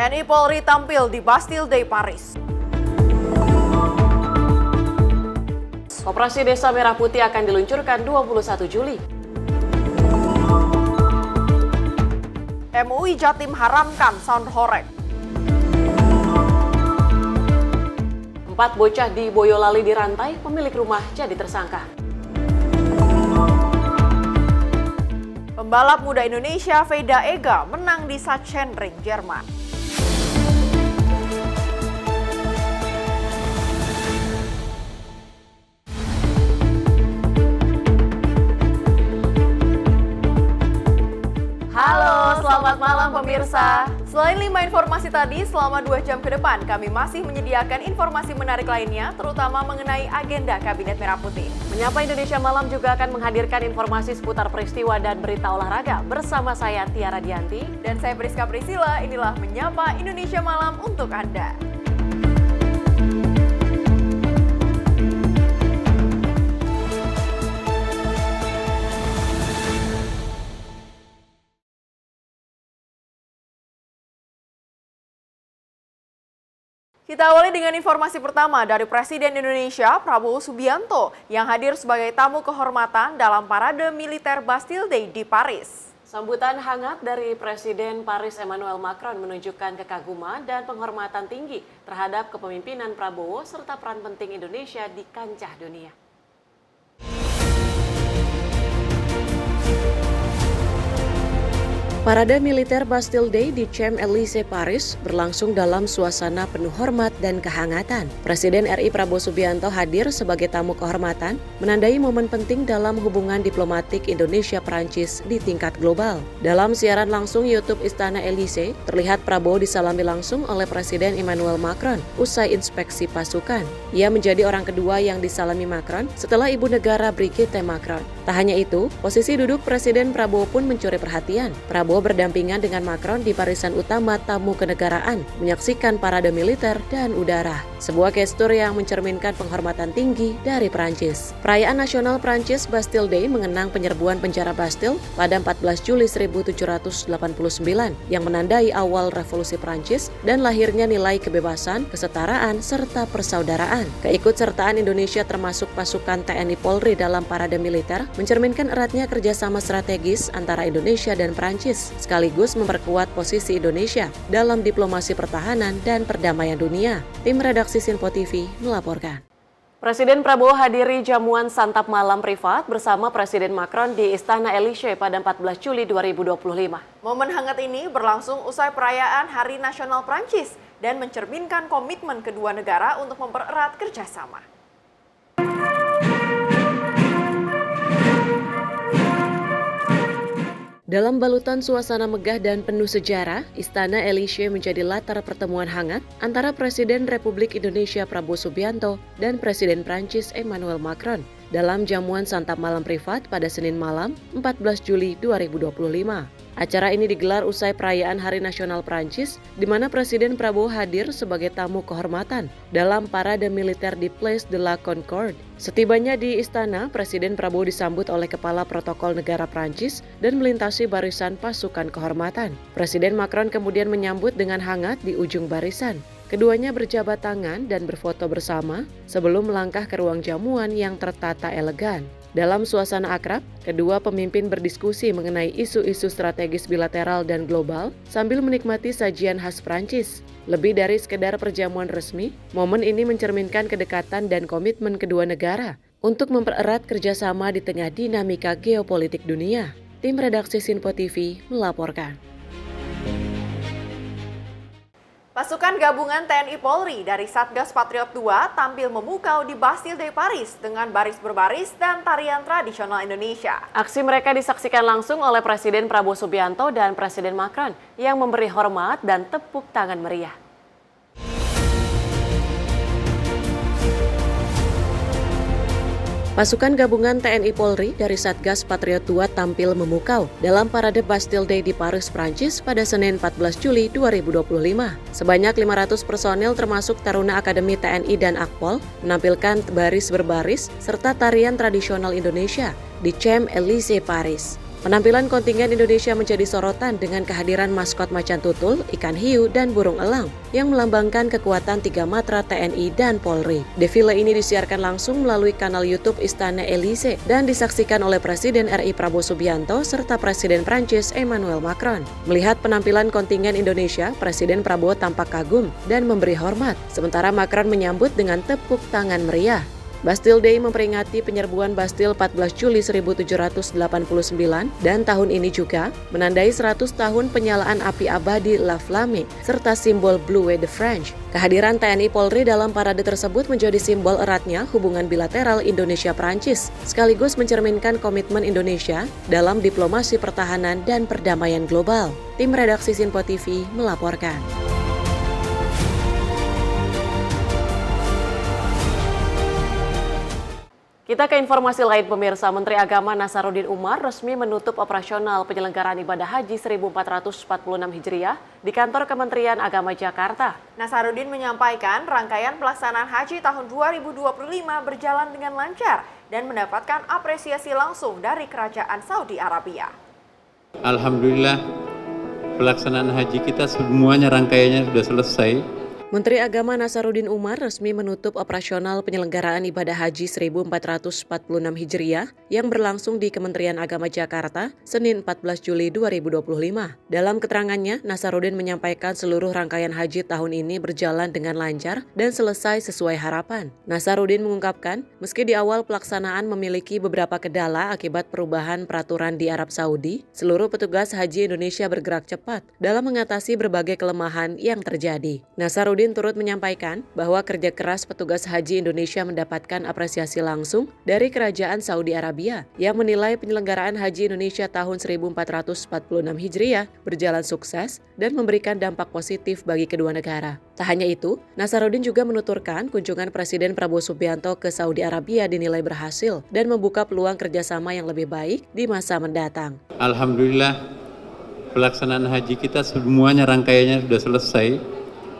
TNI Polri tampil di Bastille Day Paris. Operasi Desa Merah Putih akan diluncurkan 21 Juli. MUI Jatim haramkan sound horeg. 4 bocah di Boyolali dirantai, pemilik rumah jadi tersangka. Pembalap muda Indonesia Veda Ega menang di Sachsenring, Jerman. Halo, selamat malam pemirsa. Selain 5 informasi tadi, selama 2 jam ke depan kami masih menyediakan informasi menarik lainnya, terutama mengenai agenda Kabinet Merah Putih. Menyapa Indonesia Malam juga akan menghadirkan informasi seputar peristiwa dan berita olahraga bersama saya Tiara Dianti. Dan saya Priska Priscilla, inilah Menyapa Indonesia Malam untuk Anda. Kita awali dengan informasi pertama dari Presiden Indonesia Prabowo Subianto yang hadir sebagai tamu kehormatan dalam parade militer Bastille Day di Paris. Sambutan hangat dari Presiden Paris Emmanuel Macron menunjukkan kekaguman dan penghormatan tinggi terhadap kepemimpinan Prabowo serta peran penting Indonesia di kancah dunia. Parade militer Bastille Day di Champs-Élysées Paris berlangsung dalam suasana penuh hormat dan kehangatan. Presiden RI Prabowo Subianto hadir sebagai tamu kehormatan, menandai momen penting dalam hubungan diplomatik Indonesia-Prancis di tingkat global. Dalam siaran langsung YouTube Istana Élysée, terlihat Prabowo disalami langsung oleh Presiden Emmanuel Macron usai inspeksi pasukan. Ia menjadi orang kedua yang disalami Macron setelah ibu negara Brigitte Macron. Tak hanya itu, posisi duduk Presiden Prabowo pun mencuri perhatian. Prabowo berdampingan dengan Macron di barisan utama tamu kenegaraan, menyaksikan parade militer dan udara. Sebuah gestur yang mencerminkan penghormatan tinggi dari Prancis. Perayaan nasional Prancis Bastille Day mengenang penyerbuan penjara Bastille pada 14 Juli 1789 yang menandai awal revolusi Prancis dan lahirnya nilai kebebasan, kesetaraan, serta persaudaraan. Keikutsertaan Indonesia termasuk pasukan TNI Polri dalam parade militer mencerminkan eratnya kerjasama strategis antara Indonesia dan Prancis, sekaligus memperkuat posisi Indonesia dalam diplomasi pertahanan dan perdamaian dunia. Tim redaksi Sinpo TV melaporkan. Presiden Prabowo hadiri jamuan santap malam privat bersama Presiden Macron di Istana Élysée pada 14 Juli 2025. Momen hangat ini berlangsung usai perayaan Hari Nasional Prancis dan mencerminkan komitmen kedua negara untuk mempererat kerjasama. Dalam balutan suasana megah dan penuh sejarah, Istana Élysée menjadi latar pertemuan hangat antara Presiden Republik Indonesia Prabowo Subianto dan Presiden Prancis Emmanuel Macron dalam jamuan santap malam privat pada Senin malam 14 Juli 2025. Acara ini digelar usai perayaan Hari Nasional Prancis, di mana Presiden Prabowo hadir sebagai tamu kehormatan dalam parade militer di Place de la Concorde. Setibanya di istana, Presiden Prabowo disambut oleh Kepala Protokol Negara Prancis dan melintasi barisan pasukan kehormatan. Presiden Macron kemudian menyambut dengan hangat di ujung barisan. Keduanya berjabat tangan dan berfoto bersama sebelum melangkah ke ruang jamuan yang tertata elegan. Dalam suasana akrab, kedua pemimpin berdiskusi mengenai isu-isu strategis bilateral dan global sambil menikmati sajian khas Prancis. Lebih dari sekedar perjamuan resmi, momen ini mencerminkan kedekatan dan komitmen kedua negara untuk mempererat kerjasama di tengah dinamika geopolitik dunia. Tim redaksi Sinpo TV melaporkan. Pasukan gabungan TNI Polri dari Satgas Patriot II tampil memukau di Bastille Day Paris dengan baris berbaris dan tarian tradisional Indonesia. Aksi mereka disaksikan langsung oleh Presiden Prabowo Subianto dan Presiden Macron yang memberi hormat dan tepuk tangan meriah. Pasukan gabungan TNI Polri dari Satgas Patriot II tampil memukau dalam parade Bastille Day di Paris, Prancis pada Senin 14 Juli 2025. Sebanyak 500 personel termasuk Taruna Akademi TNI dan Akpol menampilkan baris berbaris serta tarian tradisional Indonesia di Champs-Élysées Paris. Penampilan kontingen Indonesia menjadi sorotan dengan kehadiran maskot macan tutul, ikan hiu, dan burung elang yang melambangkan kekuatan 3 matra TNI dan Polri. Defile ini disiarkan langsung melalui kanal YouTube Istana Elysée dan disaksikan oleh Presiden RI Prabowo Subianto serta Presiden Prancis Emmanuel Macron. Melihat penampilan kontingen Indonesia, Presiden Prabowo tampak kagum dan memberi hormat, sementara Macron menyambut dengan tepuk tangan meriah. Bastille Day memperingati penyerbuan Bastille 14 Juli 1789 dan tahun ini juga menandai 100 tahun penyalaan api abadi La Flamme serta simbol Bleu de France. Kehadiran TNI Polri dalam parade tersebut menjadi simbol eratnya hubungan bilateral Indonesia-Prancis, sekaligus mencerminkan komitmen Indonesia dalam diplomasi pertahanan dan perdamaian global. Tim redaksi Sinpo TV melaporkan. Kita ke informasi lain pemirsa, Menteri Agama Nasaruddin Umar resmi menutup operasional penyelenggaraan ibadah haji 1446 Hijriah di kantor Kementerian Agama Jakarta. Nasaruddin menyampaikan rangkaian pelaksanaan haji tahun 2025 berjalan dengan lancar dan mendapatkan apresiasi langsung dari Kerajaan Saudi Arabia. Alhamdulillah, pelaksanaan haji kita semuanya rangkaiannya sudah selesai. Menteri Agama Nasaruddin Umar resmi menutup operasional penyelenggaraan ibadah haji 1446 Hijriah yang berlangsung di Kementerian Agama Jakarta Senin 14 Juli 2025. Dalam keterangannya, Nasaruddin menyampaikan seluruh rangkaian haji tahun ini berjalan dengan lancar dan selesai sesuai harapan. Nasaruddin mengungkapkan, meski di awal pelaksanaan memiliki beberapa kendala akibat perubahan peraturan di Arab Saudi, seluruh petugas haji Indonesia bergerak cepat dalam mengatasi berbagai kelemahan yang terjadi. Nasaruddin turut menyampaikan bahwa kerja keras petugas haji Indonesia mendapatkan apresiasi langsung dari Kerajaan Saudi Arabia yang menilai penyelenggaraan haji Indonesia tahun 1446 Hijriah berjalan sukses dan memberikan dampak positif bagi kedua negara. Tak hanya itu, Nasaruddin juga menuturkan kunjungan Presiden Prabowo Subianto ke Saudi Arabia dinilai berhasil dan membuka peluang kerjasama yang lebih baik di masa mendatang. Alhamdulillah, pelaksanaan haji kita semuanya rangkaiannya sudah selesai.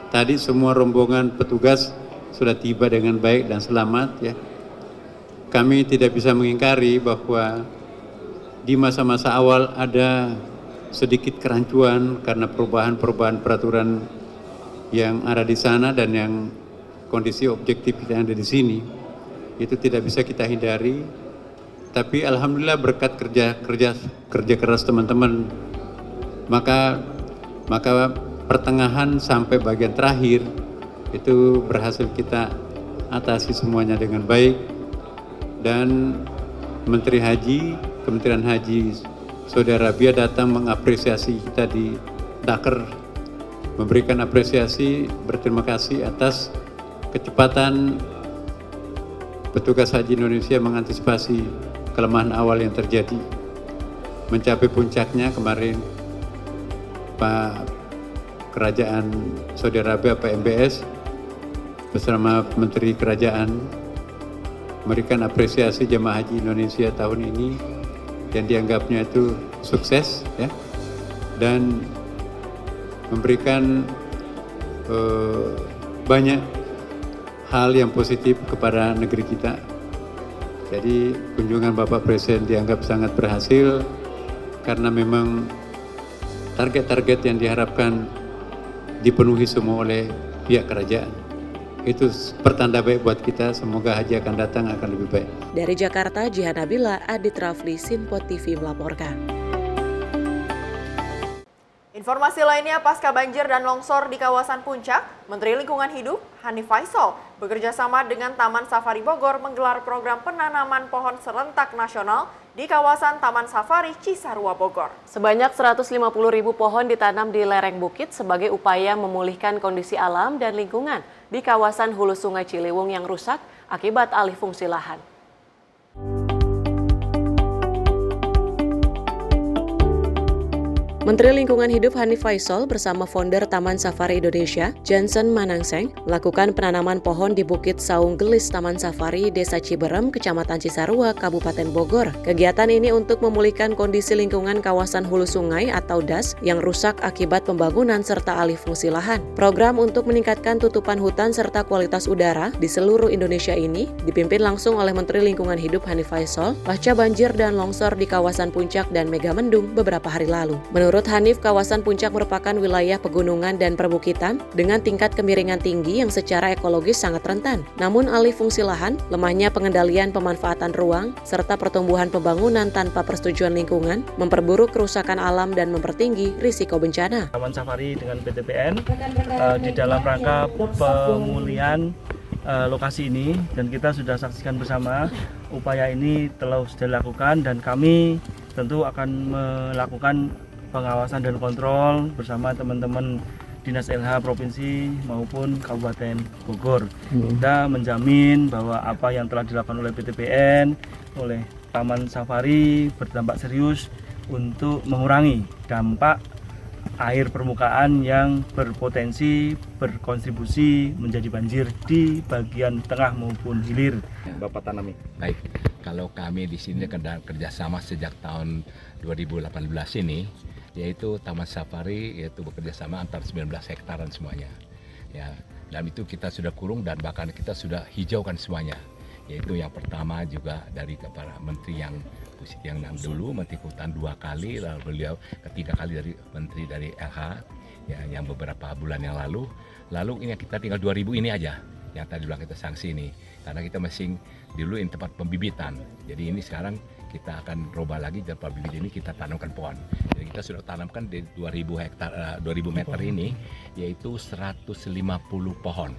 Tadi semua rombongan petugas sudah tiba dengan baik dan selamat ya. Kami tidak bisa mengingkari bahwa di masa-masa awal ada sedikit kerancuan karena perubahan-perubahan peraturan yang ada di sana dan yang kondisi objektif yang ada di sini. Itu tidak bisa kita hindari. Tapi alhamdulillah berkat kerja keras teman-teman, maka pertengahan sampai bagian terakhir itu berhasil kita atasi semuanya dengan baik, dan Menteri Haji, Kementerian Haji Saudi Arabia datang mengapresiasi kita di Dakar, memberikan apresiasi, berterima kasih atas kecepatan petugas haji Indonesia mengantisipasi kelemahan awal yang terjadi. Mencapai puncaknya kemarin Pak Kerajaan Saudi Arabia, Pak MBS bersama Menteri Kerajaan memberikan apresiasi jemaah haji Indonesia tahun ini yang dianggapnya itu sukses ya, dan memberikan banyak hal yang positif kepada negeri kita. Jadi kunjungan Bapak Presiden dianggap sangat berhasil karena memang target-target yang diharapkan dipenuhi semua oleh pihak kerajaan. Itu pertanda baik buat kita, semoga haji akan datang akan lebih baik. Dari Jakarta, Jihan Nabila, Adit Rafli, Sinpo TV melaporkan. Informasi lainnya, pasca banjir dan longsor di kawasan Puncak, Menteri Lingkungan Hidup Hanif Faisal bekerja sama dengan Taman Safari Bogor menggelar program penanaman pohon serentak nasional di kawasan Taman Safari Cisarua Bogor. Sebanyak 150.000 pohon ditanam di lereng bukit sebagai upaya memulihkan kondisi alam dan lingkungan di kawasan hulu Sungai Ciliwung yang rusak akibat alih fungsi lahan. Menteri Lingkungan Hidup Hanif Faisal bersama founder Taman Safari Indonesia, Johnson Manangseng, melakukan penanaman pohon di Bukit Saung Gelis Taman Safari, Desa Ciberem, Kecamatan Cisarua, Kabupaten Bogor. Kegiatan ini untuk memulihkan kondisi lingkungan kawasan hulu sungai atau DAS yang rusak akibat pembangunan serta alih fungsi lahan. Program untuk meningkatkan tutupan hutan serta kualitas udara di seluruh Indonesia ini dipimpin langsung oleh Menteri Lingkungan Hidup Hanif Faisal pasca banjir dan longsor di kawasan Puncak dan Megamendung beberapa hari lalu. Menurut Hanif, kawasan Puncak merupakan wilayah pegunungan dan perbukitan dengan tingkat kemiringan tinggi yang secara ekologis sangat rentan. Namun alih fungsi lahan, lemahnya pengendalian pemanfaatan ruang, serta pertumbuhan pembangunan tanpa persetujuan lingkungan memperburuk kerusakan alam dan mempertinggi risiko bencana. Taman Safari dengan PTPN di dalam rangka pemulihan lokasi ini, dan kita sudah saksikan bersama upaya ini telah sudah dilakukan, dan kami tentu akan melakukan pengawasan dan kontrol bersama teman-teman Dinas LH Provinsi maupun Kabupaten Bogor. Kita menjamin bahwa apa yang telah dilakukan oleh PTPN, oleh Taman Safari berdampak serius untuk mengurangi dampak air permukaan yang berpotensi berkontribusi menjadi banjir di bagian tengah maupun hilir. Bapak Tanami. Baik, kalau kami di sini kerjasama sejak tahun 2018 ini, yaitu Taman Safari, yaitu bekerjasama antara 19 hektaran semuanya. Ya, dan itu kita sudah kurung dan bahkan kita sudah hijaukan semuanya. Yaitu yang pertama juga dari para menteri yang dulu, Menteri Hutan 2 kali, lalu beliau ketiga kali dari menteri dari LH, ya, yang beberapa bulan yang lalu. Lalu ini kita tinggal 2000 ini aja yang tadi bilang kita sanksi ini, karena kita masih dulu ini tempat pembibitan. Jadi ini sekarang kita akan robah lagi, tempat bibit ini kita tanamkan pohon. Jadi kita sudah tanamkan di 2000 meter ini, yaitu 150 pohon.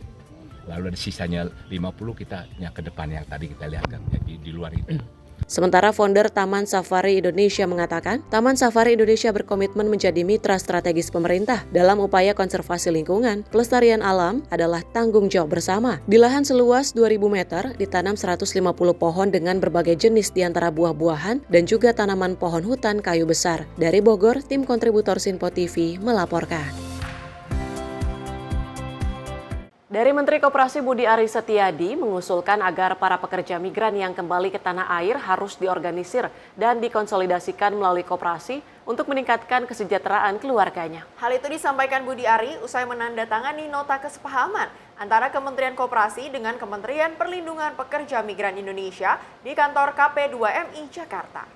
Lalu ada sisanya 50 kita yang ke depan yang tadi kita lihat kan, jadi di luar itu. Sementara founder Taman Safari Indonesia mengatakan, Taman Safari Indonesia berkomitmen menjadi mitra strategis pemerintah dalam upaya konservasi lingkungan. Pelestarian alam adalah tanggung jawab bersama. Di lahan seluas 2000 meter, ditanam 150 pohon dengan berbagai jenis di antara buah-buahan dan juga tanaman pohon hutan kayu besar. Dari Bogor, tim kontributor Sinpo TV melaporkan. Dari Menteri Koperasi Budi Aris Setiadi mengusulkan agar para pekerja migran yang kembali ke tanah air harus diorganisir dan dikonsolidasikan melalui koperasi untuk meningkatkan kesejahteraan keluarganya. Hal itu disampaikan Budi Ari usai menandatangani nota kesepahaman antara Kementerian Koperasi dengan Kementerian Perlindungan Pekerja Migran Indonesia di kantor KP2MI Jakarta.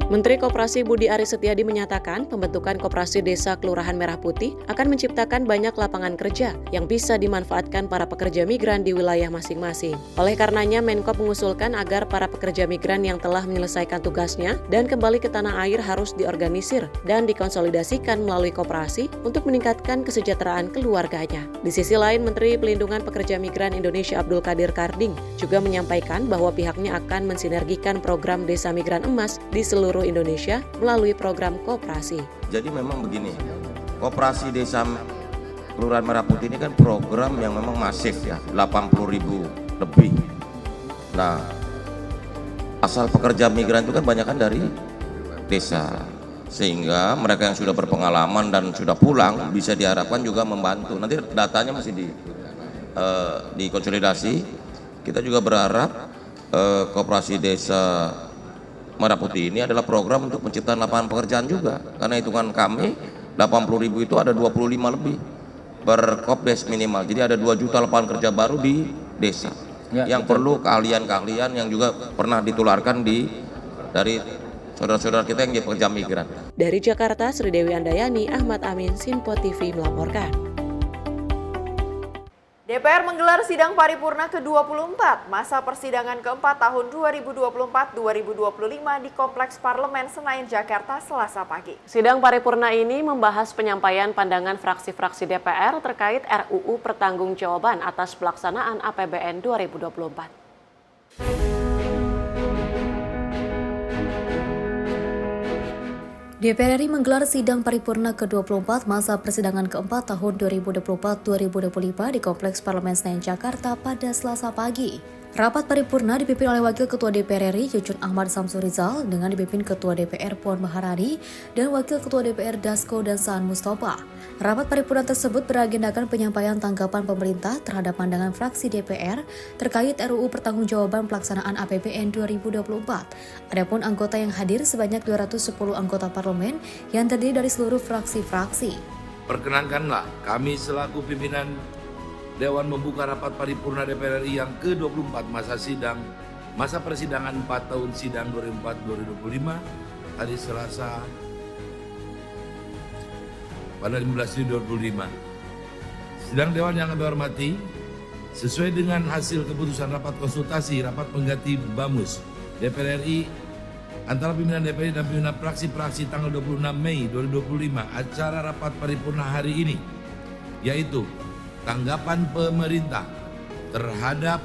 Menteri Koperasi Budi Aris Setiadi menyatakan pembentukan Koperasi Desa Kelurahan Merah Putih akan menciptakan banyak lapangan kerja yang bisa dimanfaatkan para pekerja migran di wilayah masing-masing. Oleh karenanya, Menkop mengusulkan agar para pekerja migran yang telah menyelesaikan tugasnya dan kembali ke tanah air harus diorganisir dan dikonsolidasikan melalui koperasi untuk meningkatkan kesejahteraan keluarganya. Di sisi lain, Menteri Pelindungan Pekerja Migran Indonesia Abdul Qadir Karding juga menyampaikan bahwa pihaknya akan mensinergikan program Desa Migran Emas di seluruh Indonesia melalui program koperasi. Jadi memang begini, Koperasi Desa Kelurahan Merah Putih ini kan program yang memang masif ya, 80.000 lebih. Nah, asal pekerja migran itu kan banyak kan dari desa, sehingga mereka yang sudah berpengalaman dan sudah pulang bisa diharapkan juga membantu. Nanti datanya masih dikonsolidasi. Kita juga berharap Koperasi Desa Merah Putih ini adalah program untuk penciptaan lapangan pekerjaan juga, karena hitungan kami 80.000 itu ada 25 lebih per Kopdes minimal, jadi ada 2 juta lapangan kerja baru di desa yang perlu keahlian-keahlian yang juga pernah ditularkan dari saudara-saudara kita yang jadi pekerja migran. Dari Jakarta, Sri Dewi Andayani, Ahmad Amin, Sinpo TV melaporkan. DPR menggelar sidang paripurna ke-24 masa persidangan keempat tahun 2024-2025 di Kompleks Parlemen Senayan, Jakarta, Selasa pagi. Sidang paripurna ini membahas penyampaian pandangan fraksi-fraksi DPR terkait RUU Pertanggungjawaban atas pelaksanaan APBN 2024. DPR RI menggelar sidang paripurna ke-24 masa persidangan keempat tahun 2024-2025 di Kompleks Parlemen Senayan, Jakarta pada Selasa pagi. Rapat paripurna dipimpin oleh Wakil Ketua DPR RI Jujun Ahmad Samsurizal dengan dipimpin Ketua DPR Puan Maharani dan Wakil Ketua DPR Dasko dan Saan Mustafa. Rapat paripurna tersebut beragendakan penyampaian tanggapan pemerintah terhadap pandangan fraksi DPR terkait RUU Pertanggungjawaban Pelaksanaan APBN 2024. Adapun anggota yang hadir sebanyak 210 anggota parlemen yang terdiri dari seluruh fraksi-fraksi. Perkenankanlah kami selaku pimpinan Dewan membuka rapat paripurna DPR RI yang ke-24 masa persidangan 4 tahun sidang 2004-2025 hari Selasa pada 15 Juni 2025. Sidang Dewan yang kami hormati, sesuai dengan hasil keputusan rapat konsultasi rapat pengganti BAMUS DPR RI antara pimpinan DPR dan pimpinan fraksi-fraksi tanggal 26 Mei 2025, acara rapat paripurna hari ini yaitu tanggapan pemerintah terhadap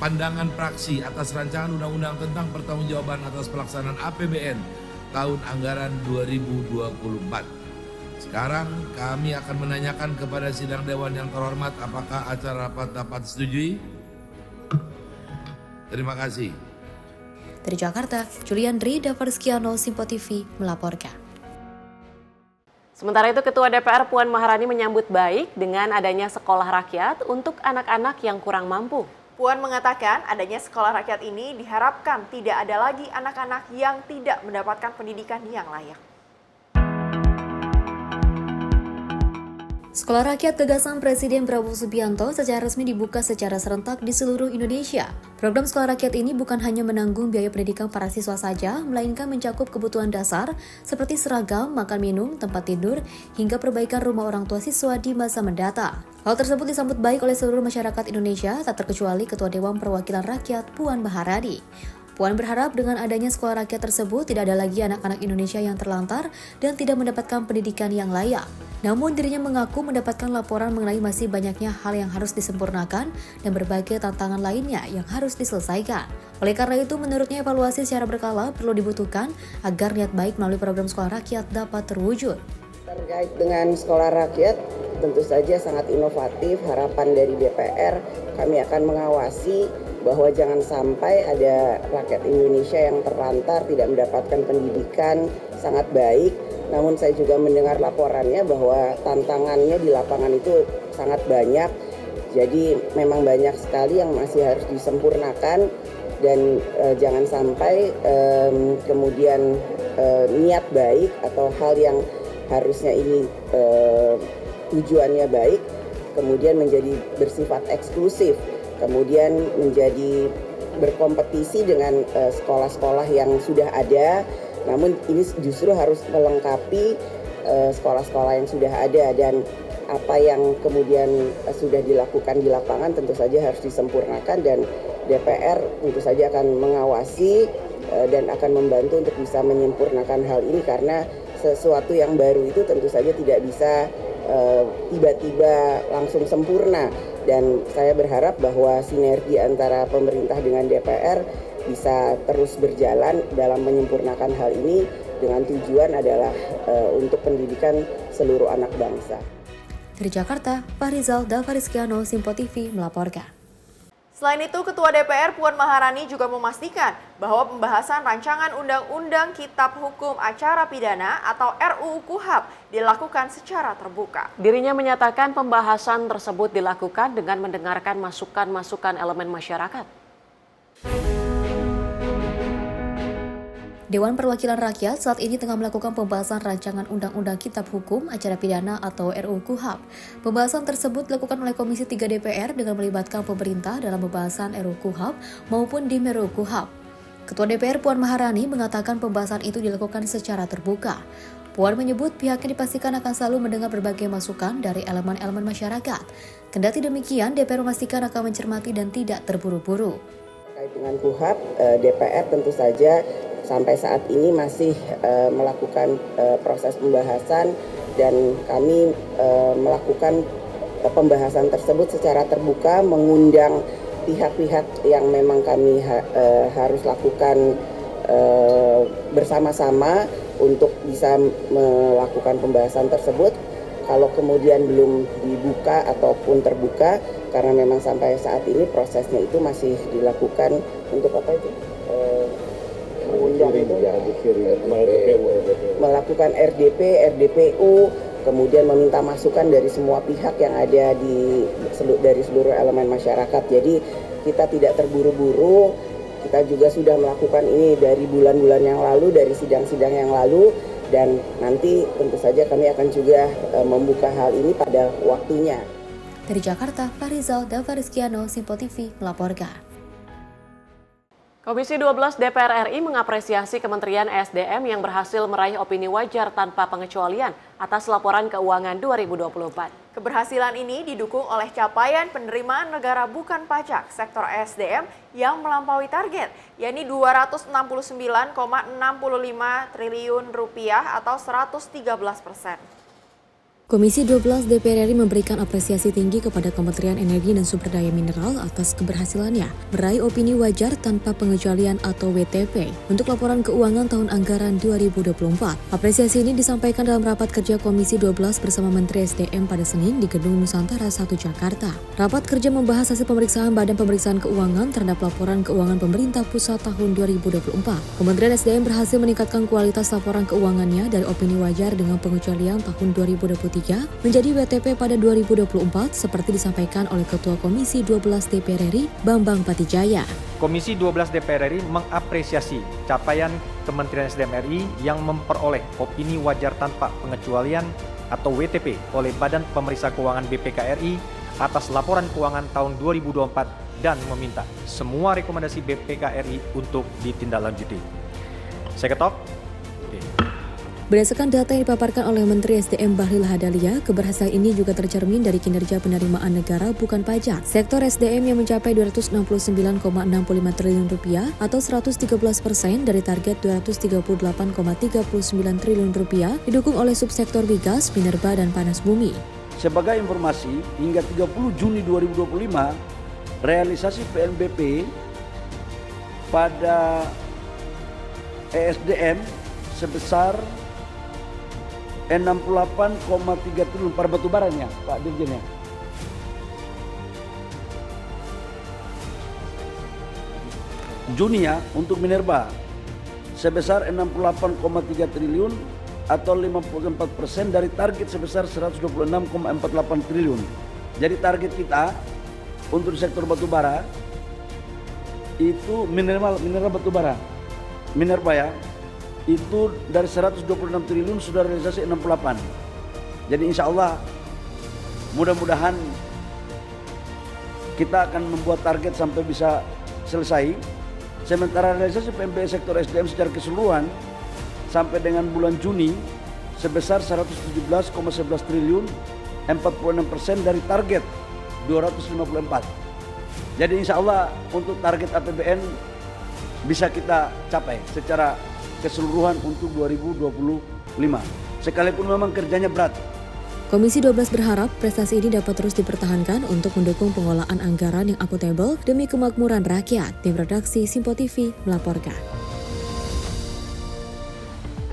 pandangan fraksi atas rancangan undang-undang tentang pertanggungjawaban atas pelaksanaan APBN tahun anggaran 2024. Sekarang kami akan menanyakan kepada sidang Dewan yang terhormat apakah acara rapat dapat disetujui? Terima kasih. Dari Jakarta, Juliandri Davarskiano, Simpo TV melaporkan. Sementara itu, Ketua DPR Puan Maharani menyambut baik dengan adanya sekolah rakyat untuk anak-anak yang kurang mampu. Puan mengatakan adanya sekolah rakyat ini diharapkan tidak ada lagi anak-anak yang tidak mendapatkan pendidikan yang layak. Sekolah Rakyat gagasan Presiden Prabowo Subianto secara resmi dibuka secara serentak di seluruh Indonesia. Program Sekolah Rakyat ini bukan hanya menanggung biaya pendidikan para siswa saja, melainkan mencakup kebutuhan dasar seperti seragam, makan minum, tempat tidur, hingga perbaikan rumah orang tua siswa di masa mendatang. Hal tersebut disambut baik oleh seluruh masyarakat Indonesia, tak terkecuali Ketua Dewan Perwakilan Rakyat Puan Maharani. Puan berharap dengan adanya sekolah rakyat tersebut tidak ada lagi anak-anak Indonesia yang terlantar dan tidak mendapatkan pendidikan yang layak. Namun dirinya mengaku mendapatkan laporan mengenai masih banyaknya hal yang harus disempurnakan dan berbagai tantangan lainnya yang harus diselesaikan. Oleh karena itu, menurutnya evaluasi secara berkala perlu dibutuhkan agar niat baik melalui program sekolah rakyat dapat terwujud. Terkait dengan sekolah rakyat, tentu saja sangat inovatif. Harapan dari DPR, kami akan mengawasi bahwa jangan sampai ada rakyat Indonesia yang terlantar, tidak mendapatkan pendidikan sangat baik. Namun saya juga mendengar laporannya bahwa tantangannya di lapangan itu sangat banyak. Jadi memang banyak sekali yang masih harus disempurnakan dan jangan sampai kemudian niat baik atau hal yang harusnya ini tujuannya baik kemudian menjadi bersifat eksklusif, kemudian menjadi berkompetisi dengan sekolah-sekolah yang sudah ada. Namun ini justru harus melengkapi sekolah-sekolah yang sudah ada, dan apa yang kemudian sudah dilakukan di lapangan tentu saja harus disempurnakan, dan DPR tentu saja akan mengawasi dan akan membantu untuk bisa menyempurnakan hal ini, karena sesuatu yang baru itu tentu saja tidak bisa tiba-tiba langsung sempurna. Dan saya berharap bahwa sinergi antara pemerintah dengan DPR bisa terus berjalan dalam menyempurnakan hal ini dengan tujuan adalah untuk pendidikan seluruh anak bangsa. Dari Jakarta, Fahrizal Davarskiano, Simpo TV melaporkan. Selain itu, Ketua DPR Puan Maharani juga memastikan bahwa pembahasan rancangan Undang-Undang Kitab Hukum Acara Pidana atau RUU KUHAP dilakukan secara terbuka. Dirinya menyatakan pembahasan tersebut dilakukan dengan mendengarkan masukan-masukan elemen masyarakat. Dewan Perwakilan Rakyat saat ini tengah melakukan pembahasan rancangan Undang-Undang Kitab Hukum Acara Pidana atau RUU KUHAP. Pembahasan tersebut dilakukan oleh Komisi 3 DPR dengan melibatkan pemerintah dalam pembahasan RUU KUHAP maupun DIM RUU KUHAP. Ketua DPR Puan Maharani mengatakan pembahasan itu dilakukan secara terbuka. Puan menyebut pihaknya dipastikan akan selalu mendengar berbagai masukan dari elemen-elemen masyarakat. Kendati demikian, DPR memastikan akan mencermati dan tidak terburu-buru. Terkait dengan KUHAP, DPR tentu saja sampai saat ini masih melakukan proses pembahasan, dan kami melakukan pembahasan tersebut secara terbuka, mengundang pihak-pihak yang memang kami harus lakukan bersama-sama untuk bisa melakukan pembahasan tersebut. Kalau kemudian belum dibuka ataupun terbuka, karena memang sampai saat ini prosesnya itu masih dilakukan untuk apa itu? Melakukan RDP, RDPU, kemudian meminta masukan dari semua pihak yang ada dari seluruh elemen masyarakat. Jadi kita tidak terburu-buru, kita juga sudah melakukan ini dari bulan-bulan yang lalu, dari sidang-sidang yang lalu, dan nanti tentu saja kami akan juga membuka hal ini pada waktunya. Dari Jakarta, Farizal Davariskiano, Simpo TV melaporkan. Komisi 12 DPR RI mengapresiasi Kementerian SDM yang berhasil meraih opini wajar tanpa pengecualian atas laporan keuangan 2024. Keberhasilan ini didukung oleh capaian penerimaan negara bukan pajak sektor SDM yang melampaui target, yakni Rp269,65 triliun atau 113%. Komisi 12 DPR RI memberikan apresiasi tinggi kepada Kementerian Energi dan Sumber Daya Mineral atas keberhasilannya meraih opini wajar tanpa pengecualian atau WTP untuk laporan keuangan tahun anggaran 2024. Apresiasi ini disampaikan dalam rapat kerja Komisi 12 bersama Menteri SDM pada Senin di Gedung Nusantara 1 Jakarta. Rapat kerja membahas hasil pemeriksaan Badan Pemeriksaan Keuangan terhadap laporan keuangan pemerintah pusat tahun 2024. Kementerian SDM berhasil meningkatkan kualitas laporan keuangannya dari opini wajar dengan pengecualian tahun 2023 menjadi WTP pada 2024 seperti disampaikan oleh Ketua Komisi 12 DPR RI Bambang Patijaya. Komisi 12 DPR RI mengapresiasi capaian Kementerian SDM RI yang memperoleh opini wajar tanpa pengecualian atau WTP oleh Badan Pemeriksa Keuangan BPK RI atas laporan keuangan tahun 2024 dan meminta semua rekomendasi BPK RI untuk ditindaklanjuti. Saya ketok. Berdasarkan data yang dipaparkan oleh Menteri SDM Bahlil Lahadalia, keberhasilan ini juga tercermin dari kinerja penerimaan negara bukan pajak. Sektor SDM yang mencapai Rp269,65 triliun atau 113% dari target Rp238,39 triliun didukung oleh subsektor migas, minerba, dan panas bumi. Sebagai informasi, hingga 30 Juni 2025, realisasi PNBP pada ESDM sebesar 68,3 triliun per batubaranya, Pak Dirjen ya. Juni ya, untuk minerba sebesar 68,3 triliun atau 54% dari target sebesar 126,48 triliun. Jadi target kita untuk sektor batubara itu mineral batubara, minerba ya, itu dari 126 triliun sudah realisasi 68. Jadi insya Allah mudah-mudahan kita akan membuat target sampai bisa selesai. Sementara realisasi PMB sektor SDM secara keseluruhan sampai dengan bulan Juni sebesar 117,11 triliun, 46% dari target 254. Jadi insya Allah untuk target APBN bisa kita capai secara keseluruhan untuk 2025. Sekalipun memang kerjanya berat. Komisi 12 berharap prestasi ini dapat terus dipertahankan untuk mendukung pengelolaan anggaran yang akuntabel demi kemakmuran rakyat. Tim redaksi Simpo TV melaporkan.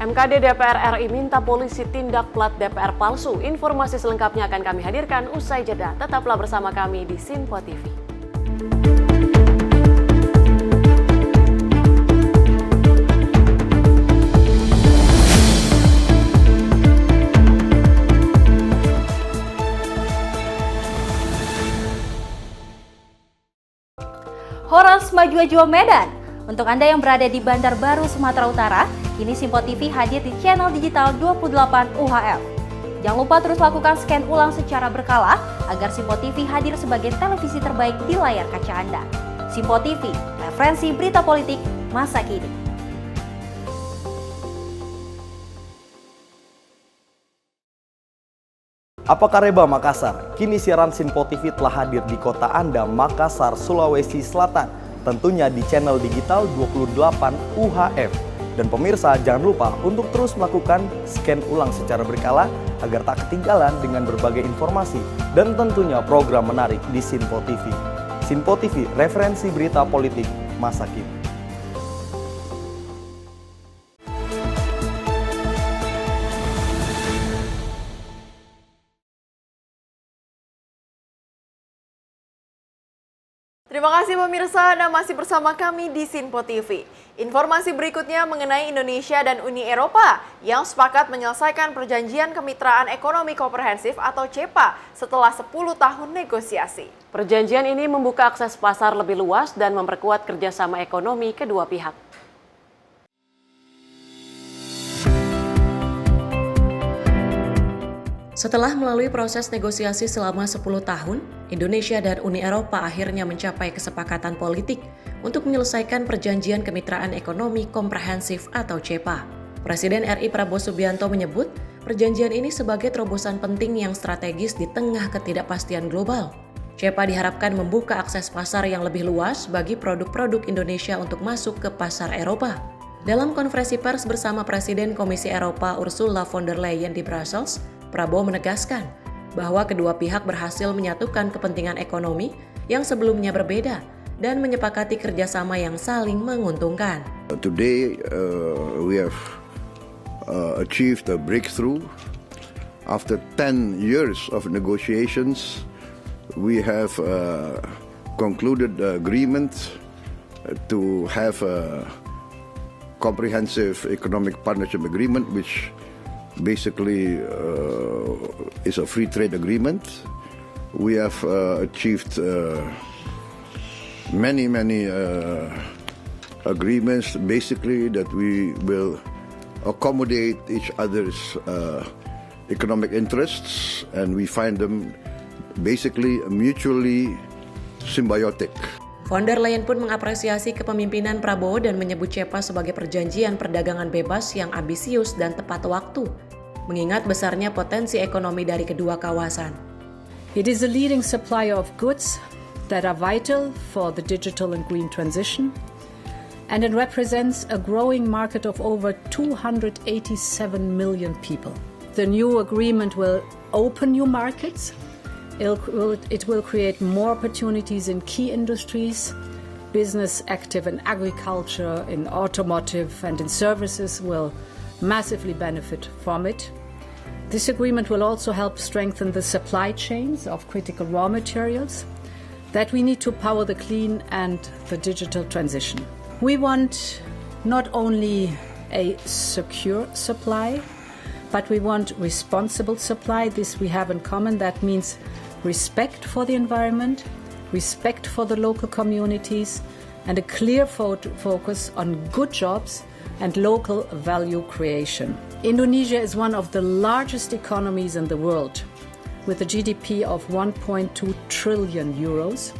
MKD DPR RI minta polisi tindak plat DPR palsu. Informasi selengkapnya akan kami hadirkan usai jeda. Tetaplah bersama kami di Simpo TV. Horas Maju Ajo Medan. Untuk Anda yang berada di Bandar Baru, Sumatera Utara, kini Simpo TV hadir di channel digital 28 UHF. Jangan lupa terus lakukan scan ulang secara berkala agar Simpo TV hadir sebagai televisi terbaik di layar kaca Anda. Simpo TV, referensi berita politik masa kini. Apa kabar Makassar? Kini siaran Simpo TV telah hadir di kota Anda, Makassar, Sulawesi Selatan. Tentunya di channel digital 28 UHF. Dan pemirsa jangan lupa untuk terus melakukan scan ulang secara berkala agar tak ketinggalan dengan berbagai informasi dan tentunya program menarik di Simpo TV. Simpo TV, referensi berita politik masa kini. Terima kasih pemirsa, Anda masih bersama kami di Sinpo TV. Informasi berikutnya mengenai Indonesia dan Uni Eropa yang sepakat menyelesaikan Perjanjian Kemitraan Ekonomi Komprehensif atau CEPA setelah 10 tahun negosiasi. Perjanjian ini membuka akses pasar lebih luas dan memperkuat kerjasama ekonomi kedua pihak. Setelah melalui proses negosiasi selama 10 tahun, Indonesia dan Uni Eropa akhirnya mencapai kesepakatan politik untuk menyelesaikan Perjanjian Kemitraan Ekonomi Komprehensif atau CEPA. Presiden RI Prabowo Subianto menyebut perjanjian ini sebagai terobosan penting yang strategis di tengah ketidakpastian global. CEPA diharapkan membuka akses pasar yang lebih luas bagi produk-produk Indonesia untuk masuk ke pasar Eropa. Dalam konferensi pers bersama Presiden Komisi Eropa Ursula von der Leyen di Brussels, Prabowo menegaskan bahwa kedua pihak berhasil menyatukan kepentingan ekonomi yang sebelumnya berbeda dan menyepakati kerjasama yang saling menguntungkan. Today we have achieved a breakthrough. After 10 years of negotiations, we have concluded the agreement to have a comprehensive economic partnership agreement, which basically is a free trade agreement. We have achieved many agreements, basically that we will accommodate each other's economic interests, and we find them basically mutually symbiotic. Von der Leyen pun mengapresiasi kepemimpinan Prabowo dan menyebut CEPA sebagai perjanjian perdagangan bebas yang ambisius dan tepat waktu, mengingat besarnya potensi ekonomi dari kedua kawasan. It is a leading supplier of goods that are vital for the digital and green transition, and it represents a growing market of over 287 million people. The new agreement will open new markets. It will create more opportunities in key industries. Business active in agriculture, in automotive, and in services will massively benefit from it. This agreement will also help strengthen the supply chains of critical raw materials that we need to power the clean and the digital transition. We want not only a secure supply, but we want responsible supply. This we have in common. That means respect for the environment, respect for the local communities, and a clear focus on good jobs and local value creation. Indonesia is one of the largest economies in the world, with a GDP of 1.2 trillion euros.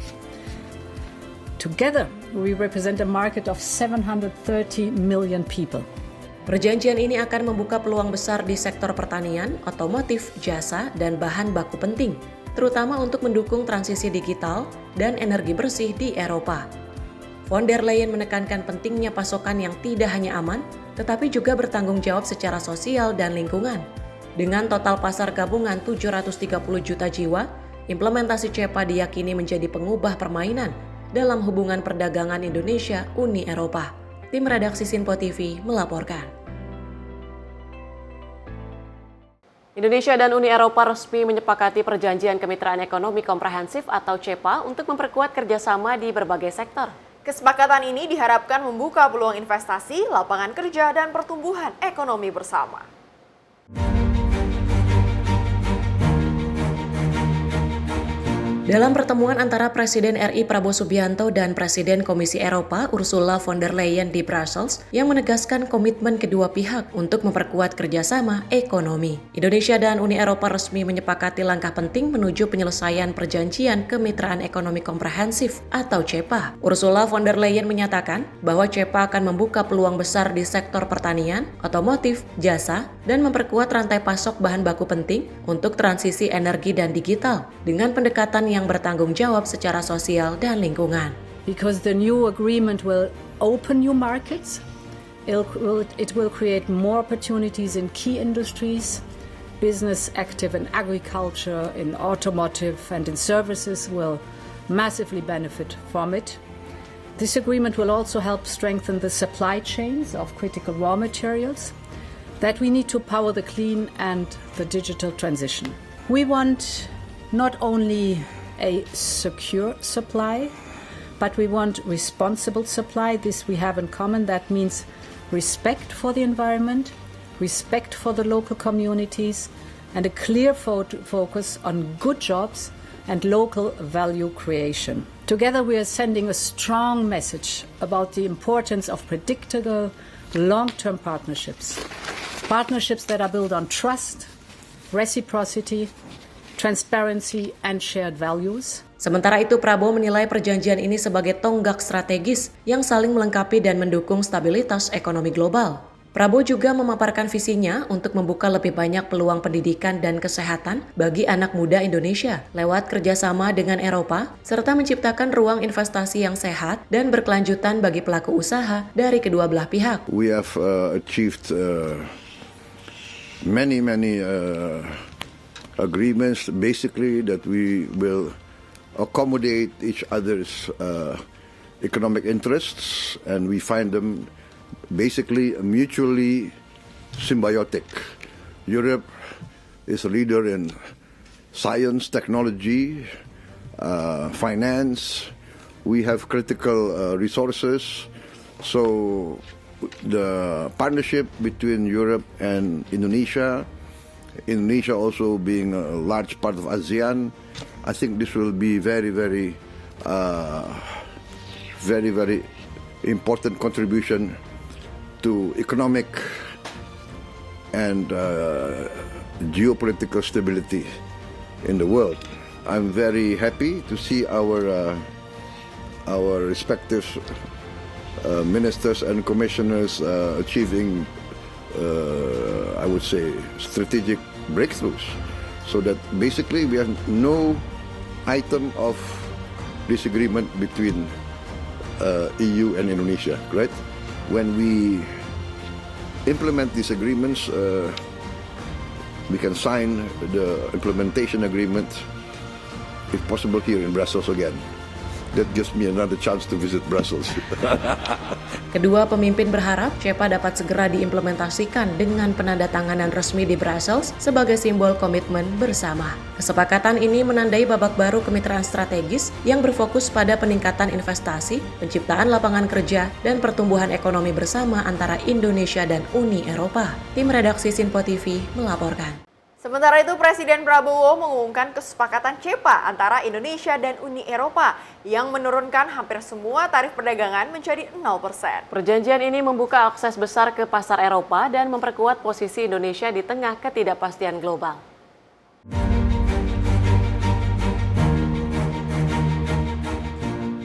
Together, we represent a market of 730 million people. Perjanjian ini akan membuka peluang besar di sektor pertanian, otomotif, jasa, dan bahan baku penting, terutama untuk mendukung transisi digital dan energi bersih di Eropa. Von der Leyen menekankan pentingnya pasokan yang tidak hanya aman, tetapi juga bertanggung jawab secara sosial dan lingkungan. Dengan total pasar gabungan 730 juta jiwa, implementasi CEPA diyakini menjadi pengubah permainan dalam hubungan perdagangan Indonesia-Uni Eropa. Tim redaksi Sinpo TV melaporkan. Indonesia dan Uni Eropa resmi menyepakati Perjanjian Kemitraan Ekonomi Komprehensif atau CEPA untuk memperkuat kerjasama di berbagai sektor. Kesepakatan ini diharapkan membuka peluang investasi, lapangan kerja, dan pertumbuhan ekonomi bersama. Dalam pertemuan antara Presiden RI Prabowo Subianto dan Presiden Komisi Eropa Ursula von der Leyen di Brussels yang menegaskan komitmen kedua pihak untuk memperkuat kerjasama ekonomi. Indonesia dan Uni Eropa resmi menyepakati langkah penting menuju penyelesaian Perjanjian Kemitraan Ekonomi Komprehensif atau CEPA. Ursula von der Leyen menyatakan bahwa CEPA akan membuka peluang besar di sektor pertanian, otomotif, jasa, dan memperkuat rantai pasok bahan baku penting untuk transisi energi dan digital dengan pendekatan yang bertanggung jawab secara sosial dan lingkungan. Because the new agreement will open new markets, it will create more opportunities in key industries. Business active in agriculture, in automotive, and in services will massively benefit from it. This agreement will also help strengthen the supply chains of critical raw materials that we need to power the clean and the digital transition. We want not only a secure supply, but we want responsible supply. This we have in common. That means respect for the environment, respect for the local communities, and a clear focus on good jobs and local value creation. Together we are sending a strong message about the importance of predictable, long-term partnerships. Partnerships that are built on trust, reciprocity, transparency, and shared values. Sementara itu, Prabowo menilai perjanjian ini sebagai tonggak strategis yang saling melengkapi dan mendukung stabilitas ekonomi global. Prabowo juga memaparkan visinya untuk membuka lebih banyak peluang pendidikan dan kesehatan bagi anak muda Indonesia lewat kerjasama dengan Eropa, serta menciptakan ruang investasi yang sehat dan berkelanjutan bagi pelaku usaha dari kedua belah pihak. We have achieved many agreements, basically that we will accommodate each other's economic interests, and we find them basically mutually symbiotic. Europe is a leader in science, technology, finance. We have critical resources, so the partnership between Europe and Indonesia also being a large part of ASEAN, I think this will be very important contribution to economic and geopolitical stability in the world. I'm very happy to see our respective ministers and commissioners achieving, I would say, strategic breakthroughs, so that basically we have no item of disagreement between EU and Indonesia, right? When we implement these agreements, we can sign the implementation agreement, if possible, here in Brussels again. That gives me another chance to visit Brussels. Kedua pemimpin berharap CEPA dapat segera diimplementasikan dengan penandatanganan resmi di Brussels sebagai simbol komitmen bersama. Kesepakatan ini menandai babak baru kemitraan strategis yang berfokus pada peningkatan investasi, penciptaan lapangan kerja, dan pertumbuhan ekonomi bersama antara Indonesia dan Uni Eropa. Tim redaksi Sinpo TV melaporkan. Sementara itu, Presiden Prabowo mengumumkan kesepakatan CEPA antara Indonesia dan Uni Eropa yang menurunkan hampir semua tarif perdagangan menjadi 0%. Perjanjian ini membuka akses besar ke pasar Eropa dan memperkuat posisi Indonesia di tengah ketidakpastian global.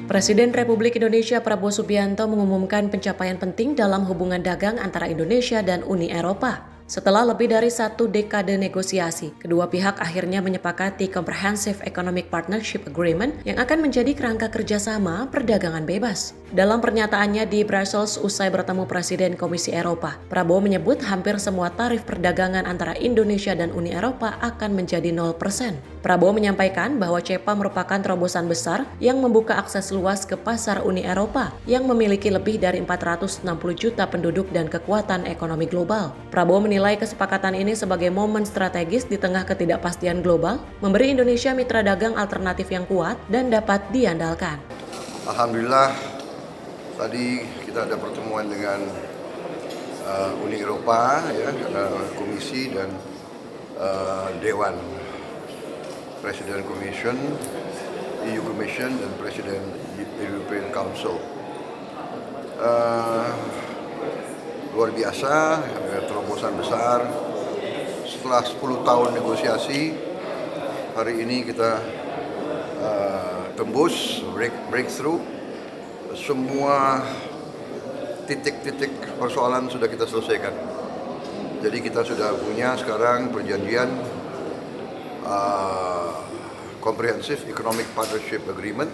Presiden Republik Indonesia Prabowo Subianto mengumumkan pencapaian penting dalam hubungan dagang antara Indonesia dan Uni Eropa. Setelah lebih dari 1 dekade negosiasi, kedua pihak akhirnya menyepakati Comprehensive Economic Partnership Agreement yang akan menjadi kerangka kerjasama perdagangan bebas. Dalam pernyataannya di Brussels usai bertemu Presiden Komisi Eropa, Prabowo menyebut hampir semua tarif perdagangan antara Indonesia dan Uni Eropa akan menjadi 0%. Prabowo menyampaikan bahwa CEPA merupakan terobosan besar yang membuka akses luas ke pasar Uni Eropa yang memiliki lebih dari 460 juta penduduk dan kekuatan ekonomi global. Prabowo menilai kesepakatan ini sebagai momen strategis di tengah ketidakpastian global, memberi Indonesia mitra dagang alternatif yang kuat dan dapat diandalkan. Alhamdulillah, tadi kita ada pertemuan dengan Uni Eropa, Komisi dan Dewan Presiden Commission, EU Commission dan Presiden European Council. Luar biasa, terobosan besar. Setelah 10 tahun negosiasi, hari ini kita tembus, breakthrough. Semua titik-titik persoalan sudah kita selesaikan. Jadi kita sudah punya sekarang perjanjian Comprehensive Economic Partnership Agreement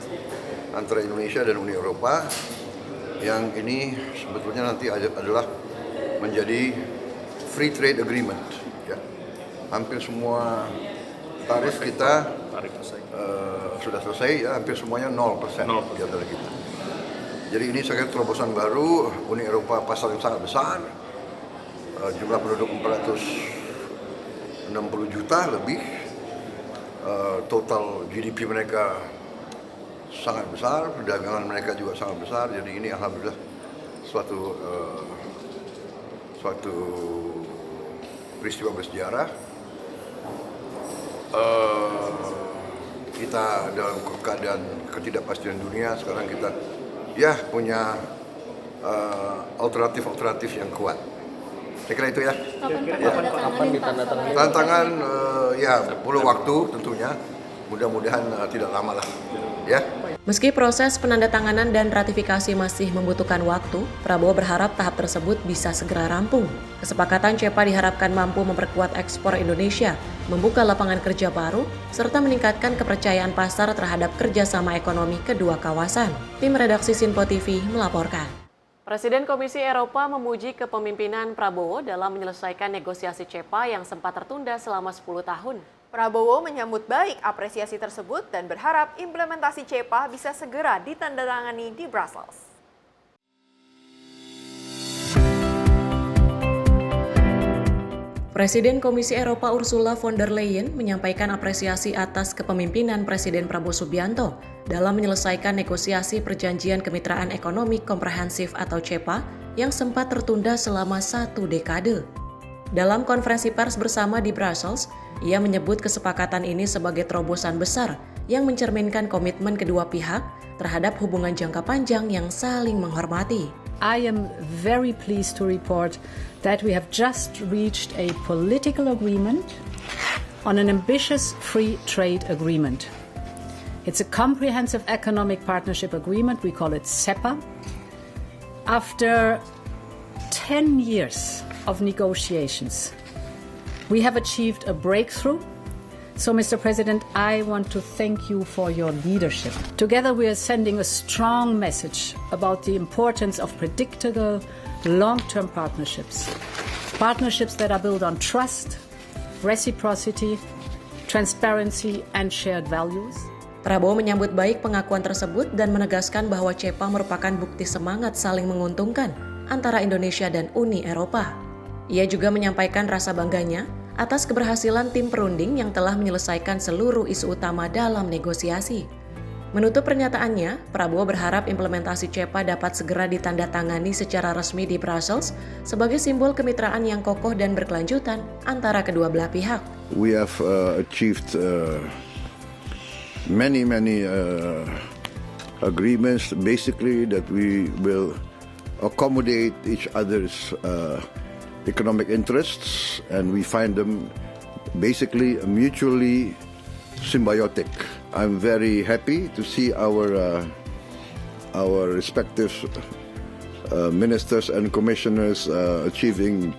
antara Indonesia dan Uni Eropa, yang ini sebetulnya nanti adalah menjadi free trade agreement. Ya. Hampir semua tarif kita sudah selesai, ya, hampir semuanya 0% di antara kita. Jadi ini saya kira terobosan baru. Uni Eropa pasar yang sangat besar, jumlah penduduk 460 juta lebih, total GDP mereka sangat besar, perdagangan mereka juga sangat besar. Jadi ini alhamdulillah suatu peristiwa bersejarah. Kita dalam keadaan ketidakpastian dunia, sekarang kita punya alternatif yang kuat. Saya kira itu ya. Kapan ditandatangani? Tantangan perlu waktu tentunya. Mudah-mudahan tidak lama lah. Ya. Meski proses penandatanganan dan ratifikasi masih membutuhkan waktu, Prabowo berharap tahap tersebut bisa segera rampung. Kesepakatan CEPA diharapkan mampu memperkuat ekspor Indonesia, membuka lapangan kerja baru, serta meningkatkan kepercayaan pasar terhadap kerjasama ekonomi kedua kawasan. Tim redaksi Sinpo TV melaporkan. Presiden Komisi Eropa memuji kepemimpinan Prabowo dalam menyelesaikan negosiasi CEPA yang sempat tertunda selama 10 tahun. Prabowo menyambut baik apresiasi tersebut dan berharap implementasi CEPA bisa segera ditandatangani di Brussels. Presiden Komisi Eropa Ursula von der Leyen menyampaikan apresiasi atas kepemimpinan Presiden Prabowo Subianto dalam menyelesaikan negosiasi Perjanjian Kemitraan Ekonomi Komprehensif atau CEPA yang sempat tertunda selama 1 dekade. Dalam konferensi pers bersama di Brussels, ia menyebut kesepakatan ini sebagai terobosan besar yang mencerminkan komitmen kedua pihak terhadap hubungan jangka panjang yang saling menghormati. I am very pleased to report that we have just reached a political agreement on an ambitious free trade agreement. It's a comprehensive economic partnership agreement, we call it CEPA. After 10 years of negotiations, we have achieved a breakthrough. So, Mr. President, I want to thank you for your leadership. Together, we are sending a strong message about the importance of predictable, long-term partnerships. Partnerships that are built on trust, reciprocity, transparency, and shared values. Prabowo menyambut baik pengakuan tersebut dan menegaskan bahwa CEPA merupakan bukti semangat saling menguntungkan antara Indonesia dan Uni Eropa. Ia juga menyampaikan rasa bangganya atas keberhasilan tim perunding yang telah menyelesaikan seluruh isu utama dalam negosiasi. Menutup pernyataannya, Prabowo berharap implementasi CEPA dapat segera ditandatangani secara resmi di Brussels sebagai simbol kemitraan yang kokoh dan berkelanjutan antara kedua belah pihak. We have achieved many agreements, basically that we will accommodate each other's economic interests, and we find them basically mutually symbiotic. I'm very happy to see our respective ministers and commissioners achieving,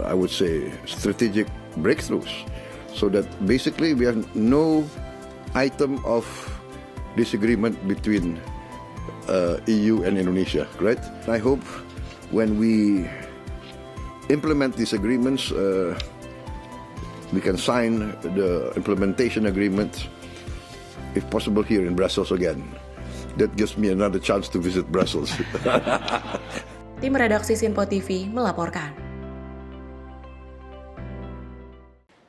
I would say, strategic breakthroughs, so that basically we have no item of disagreement between EU and Indonesia, right? I hope when we implement these agreements, we can sign the implementation agreement, if possible, here in Brussels again. That gives me another chance to visit Brussels. Tim redaksi Sinpo TV melaporkan.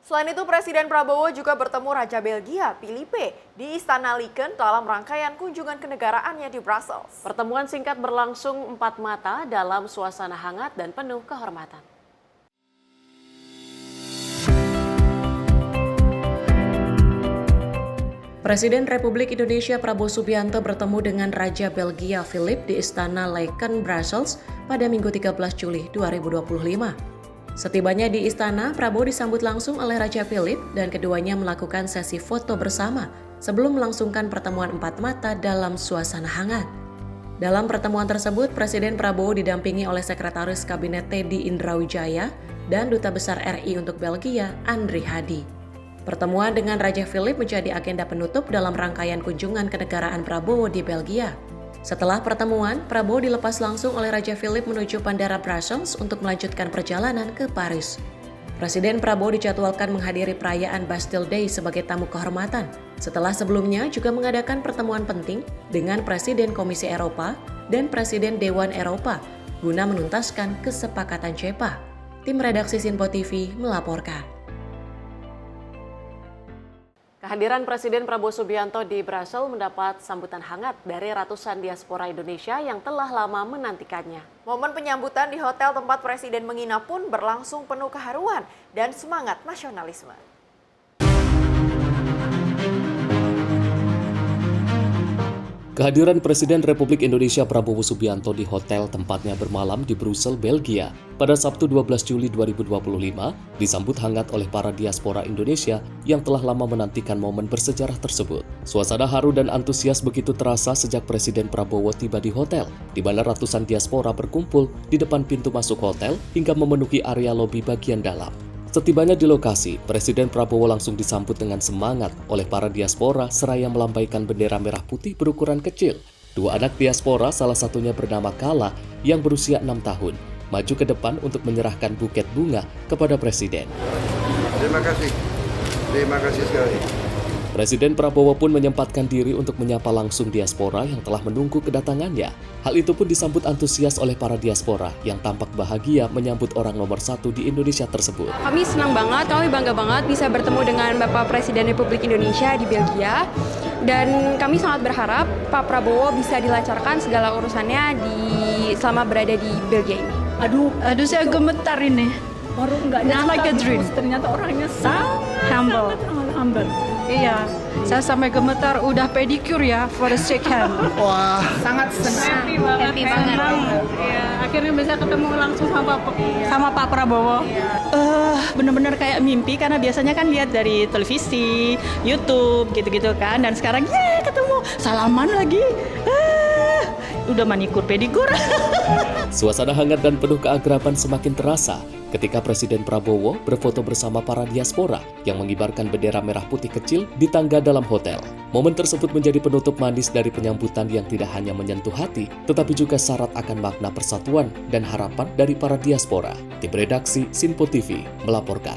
Selain itu, Presiden Prabowo juga bertemu Raja Belgia, Filipe, di Istana Laken dalam rangkaian kunjungan kenegaraannya di Brussels. Pertemuan singkat berlangsung 4 mata dalam suasana hangat dan penuh kehormatan. Presiden Republik Indonesia Prabowo Subianto bertemu dengan Raja Belgia Philip di Istana Laken, Brussels pada Minggu 13 Juli 2025. Setibanya di istana, Prabowo disambut langsung oleh Raja Philip dan keduanya melakukan sesi foto bersama sebelum melangsungkan pertemuan 4 mata dalam suasana hangat. Dalam pertemuan tersebut, Presiden Prabowo didampingi oleh Sekretaris Kabinet Teddy Indrawijaya dan Duta Besar RI untuk Belgia, Andri Hadi. Pertemuan dengan Raja Philip menjadi agenda penutup dalam rangkaian kunjungan kenegaraan Prabowo di Belgia. Setelah pertemuan, Prabowo dilepas langsung oleh Raja Philip menuju Bandara Brussels untuk melanjutkan perjalanan ke Paris. Presiden Prabowo dijadwalkan menghadiri perayaan Bastille Day sebagai tamu kehormatan, setelah sebelumnya juga mengadakan pertemuan penting dengan Presiden Komisi Eropa dan Presiden Dewan Eropa guna menuntaskan kesepakatan CEPA. Tim redaksi Sinpo TV melaporkan. Kehadiran Presiden Prabowo Subianto di Brasil mendapat sambutan hangat dari ratusan diaspora Indonesia yang telah lama menantikannya. Momen penyambutan di hotel tempat Presiden menginap pun berlangsung penuh keharuan dan semangat nasionalisme. Kehadiran Presiden Republik Indonesia Prabowo Subianto di hotel tempatnya bermalam di Brussel, Belgia pada Sabtu 12 Juli 2025 disambut hangat oleh para diaspora Indonesia yang telah lama menantikan momen bersejarah tersebut. Suasana haru dan antusias begitu terasa sejak Presiden Prabowo tiba di hotel, di mana ratusan diaspora berkumpul di depan pintu masuk hotel hingga memenuhi area lobi bagian dalam. Setibanya di lokasi, Presiden Prabowo langsung disambut dengan semangat oleh para diaspora seraya melambaikan bendera merah putih berukuran kecil. Dua anak diaspora, salah satunya bernama Kala yang berusia 6 tahun, maju ke depan untuk menyerahkan buket bunga kepada Presiden. Terima kasih sekali. Presiden Prabowo pun menyempatkan diri untuk menyapa langsung diaspora yang telah menunggu kedatangannya. Hal itu pun disambut antusias oleh para diaspora yang tampak bahagia menyambut orang nomor 1 di Indonesia tersebut. Kami senang banget, kami bangga banget bisa bertemu dengan Bapak Presiden Republik Indonesia di Belgia. Dan kami sangat berharap Pak Prabowo bisa dilancarkan segala urusannya selama berada di Belgia ini. Aduh saya gemetar ini. Baru nggak nyangka like a dream. Ternyata orangnya sangat humble. Iya, saya sampai gemetar udah pedicure ya for the shake hand. Wah, sangat senang. Happy banget. Ya, akhirnya bisa ketemu langsung sama Pak Prabowo. Bener-bener kayak mimpi karena biasanya kan lihat dari televisi, YouTube gitu-gitu kan, dan sekarang ketemu, salaman lagi. Udah manikur pedikur. Suasana hangat dan penuh keakraban semakin terasa ketika Presiden Prabowo berfoto bersama para diaspora yang mengibarkan bendera merah putih kecil di tangga dalam hotel. Momen tersebut menjadi penutup manis dari penyambutan yang tidak hanya menyentuh hati, tetapi juga syarat akan makna persatuan dan harapan dari para diaspora. Tim redaksi Sinpo TV melaporkan.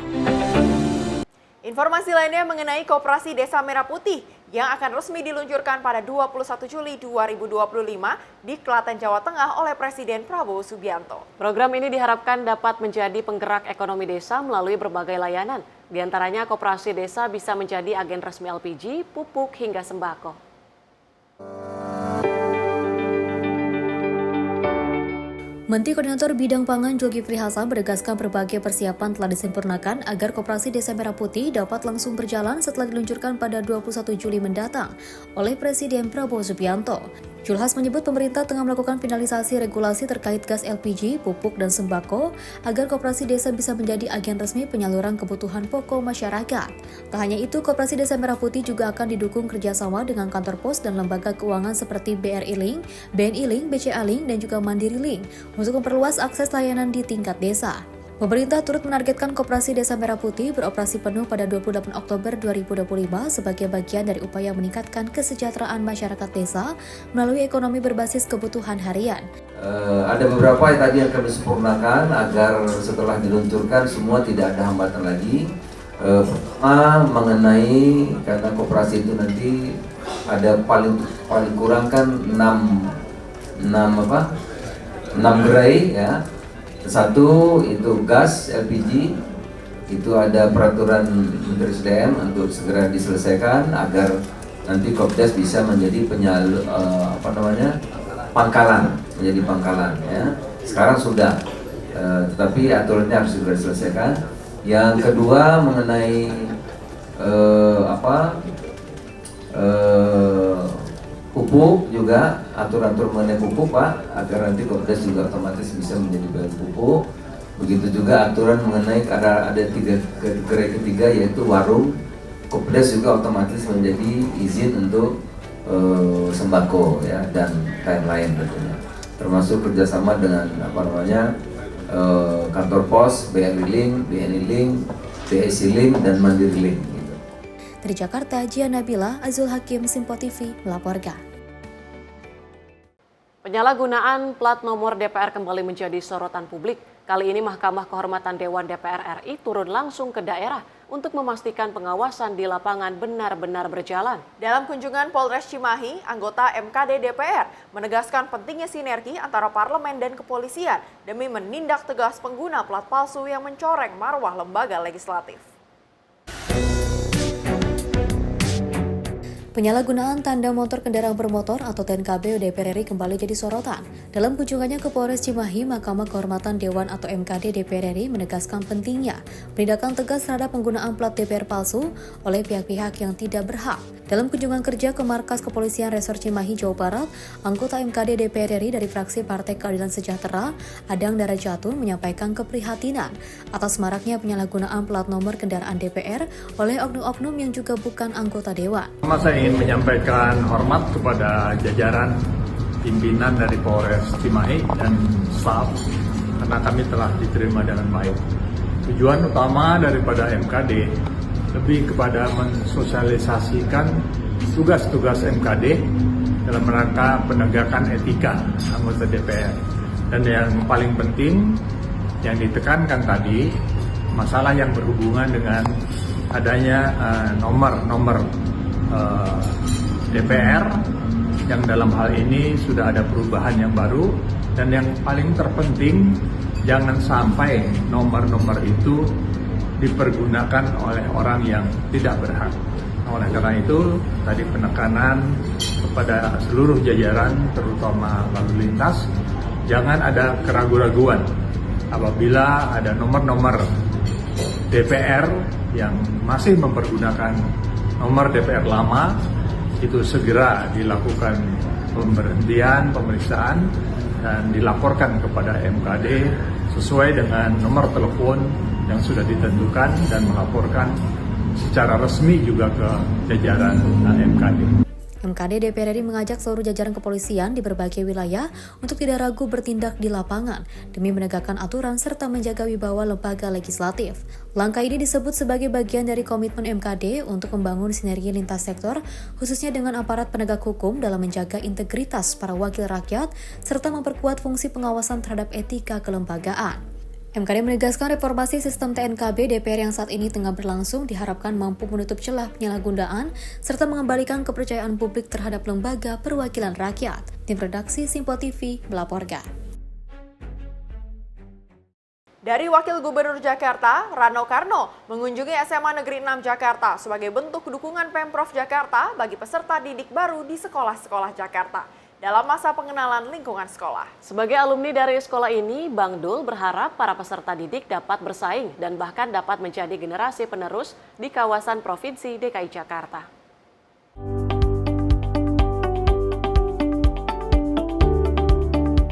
Informasi lainnya mengenai Koperasi Desa Merah Putih yang akan resmi diluncurkan pada 21 Juli 2025 di Klaten, Jawa Tengah oleh Presiden Prabowo Subianto. Program ini diharapkan dapat menjadi penggerak ekonomi desa melalui berbagai layanan. Di antaranya Koperasi Desa bisa menjadi agen resmi LPG, pupuk, hingga sembako. Menteri Koordinator Bidang Pangan Zulkifli Hasan menegaskan berbagai persiapan telah disempurnakan agar Koperasi Desa Merah Putih dapat langsung berjalan setelah diluncurkan pada 21 Juli mendatang oleh Presiden Prabowo Subianto. Julhas menyebut pemerintah tengah melakukan finalisasi regulasi terkait gas LPG, pupuk, dan sembako agar Koperasi Desa bisa menjadi agen resmi penyaluran kebutuhan pokok masyarakat. Tak hanya itu, Koperasi Desa Merah Putih juga akan didukung kerjasama dengan kantor pos dan lembaga keuangan seperti BRI Link, BNI Link, BCA Link, dan juga Mandiri Link untuk memperluas akses layanan di tingkat desa. Pemerintah turut menargetkan Koperasi Desa Merah Putih beroperasi penuh pada 28 Oktober 2025 sebagai bagian dari upaya meningkatkan kesejahteraan masyarakat desa melalui ekonomi berbasis kebutuhan harian. Ada beberapa yang tadi yang kami sempurnakan agar setelah diluncurkan semua tidak ada hambatan lagi. Pertama mengenai karena koperasi itu nanti ada paling kurang kan 6 gerai ya. Satu itu gas LPG, itu ada peraturan Menteri SDM untuk segera diselesaikan agar nanti Kopdes bisa menjadi pangkalan, menjadi pangkalan ya. Sekarang sudah, tetapi aturannya harus segera diselesaikan. Yang kedua mengenai pupuk juga, atur-atur mengenai pupuk Pak, agar nanti Kopdes juga otomatis bisa menjadi bahan pupuk. Begitu juga aturan mengenai ada gerai ketiga yaitu warung, Kopdes juga otomatis menjadi izin untuk sembako ya dan lain-lain tentunya. Termasuk kerjasama dengan kantor pos, BRI Link, BNI Link, BSI Link, dan Mandiri Link. Dari Jakarta, Gia Nabila, Azul Hakim, Sinpo TV melaporkan. Penyalahgunaan plat nomor DPR kembali menjadi sorotan publik. Kali ini Mahkamah Kehormatan Dewan DPR RI turun langsung ke daerah untuk memastikan pengawasan di lapangan benar-benar berjalan. Dalam kunjungan Polres Cimahi, anggota MKD DPR menegaskan pentingnya sinergi antara parlemen dan kepolisian demi menindak tegas pengguna plat palsu yang mencoreng marwah lembaga legislatif. Penyalahgunaan tanda motor kendaraan bermotor atau TNKB DPR RI kembali jadi sorotan. Dalam kunjungannya ke Polres Cimahi, Mahkamah Kehormatan Dewan atau MKD DPR RI menegaskan pentingnya penindakan tegas terhadap penggunaan plat DPR palsu oleh pihak-pihak yang tidak berhak. Dalam kunjungan kerja ke Markas Kepolisian Resor Cimahi, Jawa Barat, anggota MKD DPR RI dari fraksi Partai Keadilan Sejahtera, Adang Darajatun, menyampaikan keprihatinan atas maraknya penyalahgunaan plat nomor kendaraan DPR oleh oknum-oknum yang juga bukan anggota Dewan. Saya ingin menyampaikan hormat kepada jajaran pimpinan dari Polres Cimahi dan staf karena kami telah diterima dengan baik. Tujuan utama daripada MKD lebih kepada mensosialisasikan tugas-tugas MKD dalam rangka penegakan etika anggota DPR. Dan yang paling penting yang ditekankan tadi, masalah yang berhubungan dengan adanya nomor DPR yang dalam hal ini sudah ada perubahan yang baru, dan yang paling terpenting jangan sampai nomor-nomor itu dipergunakan oleh orang yang tidak berhak. Oleh karena itu tadi penekanan kepada seluruh jajaran terutama lalu lintas, jangan ada keraguan-raguan apabila ada nomor-nomor DPR yang masih mempergunakan nomor DPR lama, itu segera dilakukan pemberhentian, pemeriksaan, dan dilaporkan kepada MKD sesuai dengan nomor telepon yang sudah ditentukan dan melaporkan secara resmi juga ke jajaran MKD. MKD DPR RI mengajak seluruh jajaran kepolisian di berbagai wilayah untuk tidak ragu bertindak di lapangan demi menegakkan aturan serta menjaga wibawa lembaga legislatif. Langkah ini disebut sebagai bagian dari komitmen MKD untuk membangun sinergi lintas sektor, khususnya dengan aparat penegak hukum dalam menjaga integritas para wakil rakyat serta memperkuat fungsi pengawasan terhadap etika kelembagaan. MKD menegaskan reformasi sistem TNKB DPR yang saat ini tengah berlangsung diharapkan mampu menutup celah penyalahgunaan serta mengembalikan kepercayaan publik terhadap lembaga perwakilan rakyat. Tim redaksi Simpo TV melaporkan. Dari Wakil Gubernur Jakarta, Rano Karno, mengunjungi SMA Negeri 6 Jakarta sebagai bentuk dukungan Pemprov Jakarta bagi peserta didik baru di sekolah-sekolah Jakarta dalam masa pengenalan lingkungan sekolah. Sebagai alumni dari sekolah ini, Bang Dul berharap para peserta didik dapat bersaing dan bahkan dapat menjadi generasi penerus di kawasan Provinsi DKI Jakarta.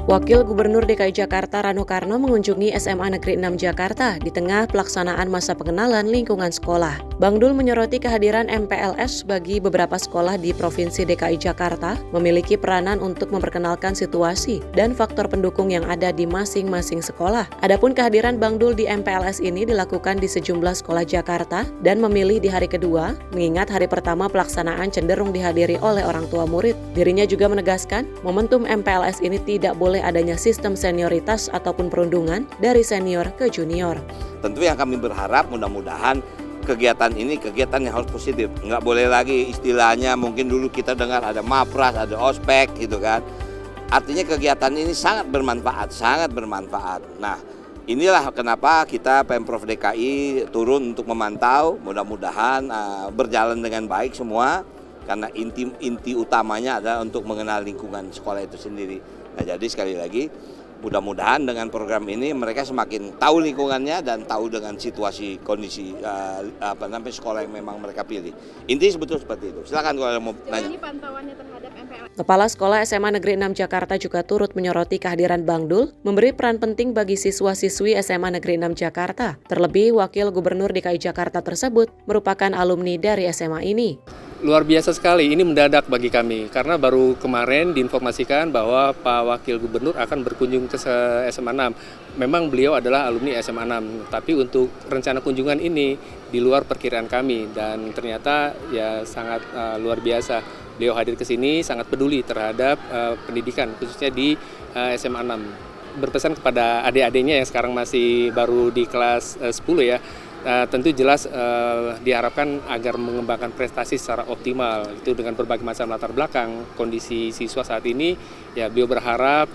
Wakil Gubernur DKI Jakarta Rano Karno mengunjungi SMA Negeri 6 Jakarta di tengah pelaksanaan masa pengenalan lingkungan sekolah. Bang Dul menyoroti kehadiran MPLS bagi beberapa sekolah di Provinsi DKI Jakarta memiliki peranan untuk memperkenalkan situasi dan faktor pendukung yang ada di masing-masing sekolah. Adapun kehadiran Bang Dul di MPLS ini dilakukan di sejumlah sekolah Jakarta dan memilih di hari kedua, mengingat hari pertama pelaksanaan cenderung dihadiri oleh orang tua murid. Dirinya juga menegaskan, momentum MPLS ini tidak boleh adanya sistem senioritas ataupun perundungan dari senior ke junior. Tentu yang kami berharap mudah-mudahan kegiatan ini kegiatan yang harus positif. Nggak boleh lagi istilahnya mungkin dulu kita dengar ada MAPRAS, ada OSPEK gitu kan. Artinya kegiatan ini sangat bermanfaat, sangat bermanfaat. Nah, inilah kenapa kita Pemprov DKI turun untuk memantau, mudah-mudahan berjalan dengan baik semua. Karena inti utamanya adalah untuk mengenal lingkungan sekolah itu sendiri. Nah, jadi sekali lagi mudah-mudahan dengan program ini mereka semakin tahu lingkungannya dan tahu dengan situasi kondisi sekolah yang memang mereka pilih. Intinya sebetulnya seperti itu. Silakan kalau mau nanya. Ini pantauannya terhadap MPLS. Kepala Sekolah SMA Negeri 6 Jakarta juga turut menyoroti kehadiran Bang Dul memberi peran penting bagi siswa-siswi SMA Negeri 6 Jakarta. Terlebih Wakil Gubernur DKI Jakarta tersebut merupakan alumni dari SMA ini. Luar biasa sekali, ini mendadak bagi kami karena baru kemarin diinformasikan bahwa Pak Wakil Gubernur akan berkunjung ke SMA 6. Memang beliau adalah alumni SMA 6, tapi untuk rencana kunjungan ini di luar perkiraan kami dan ternyata ya sangat luar biasa. Beliau hadir ke sini sangat peduli terhadap pendidikan khususnya di SMA 6. Berpesan kepada adik-adiknya yang sekarang masih baru di kelas 10 ya. Tentu jelas diharapkan agar mengembangkan prestasi secara optimal itu dengan berbagai macam latar belakang kondisi siswa saat ini ya beliau berharap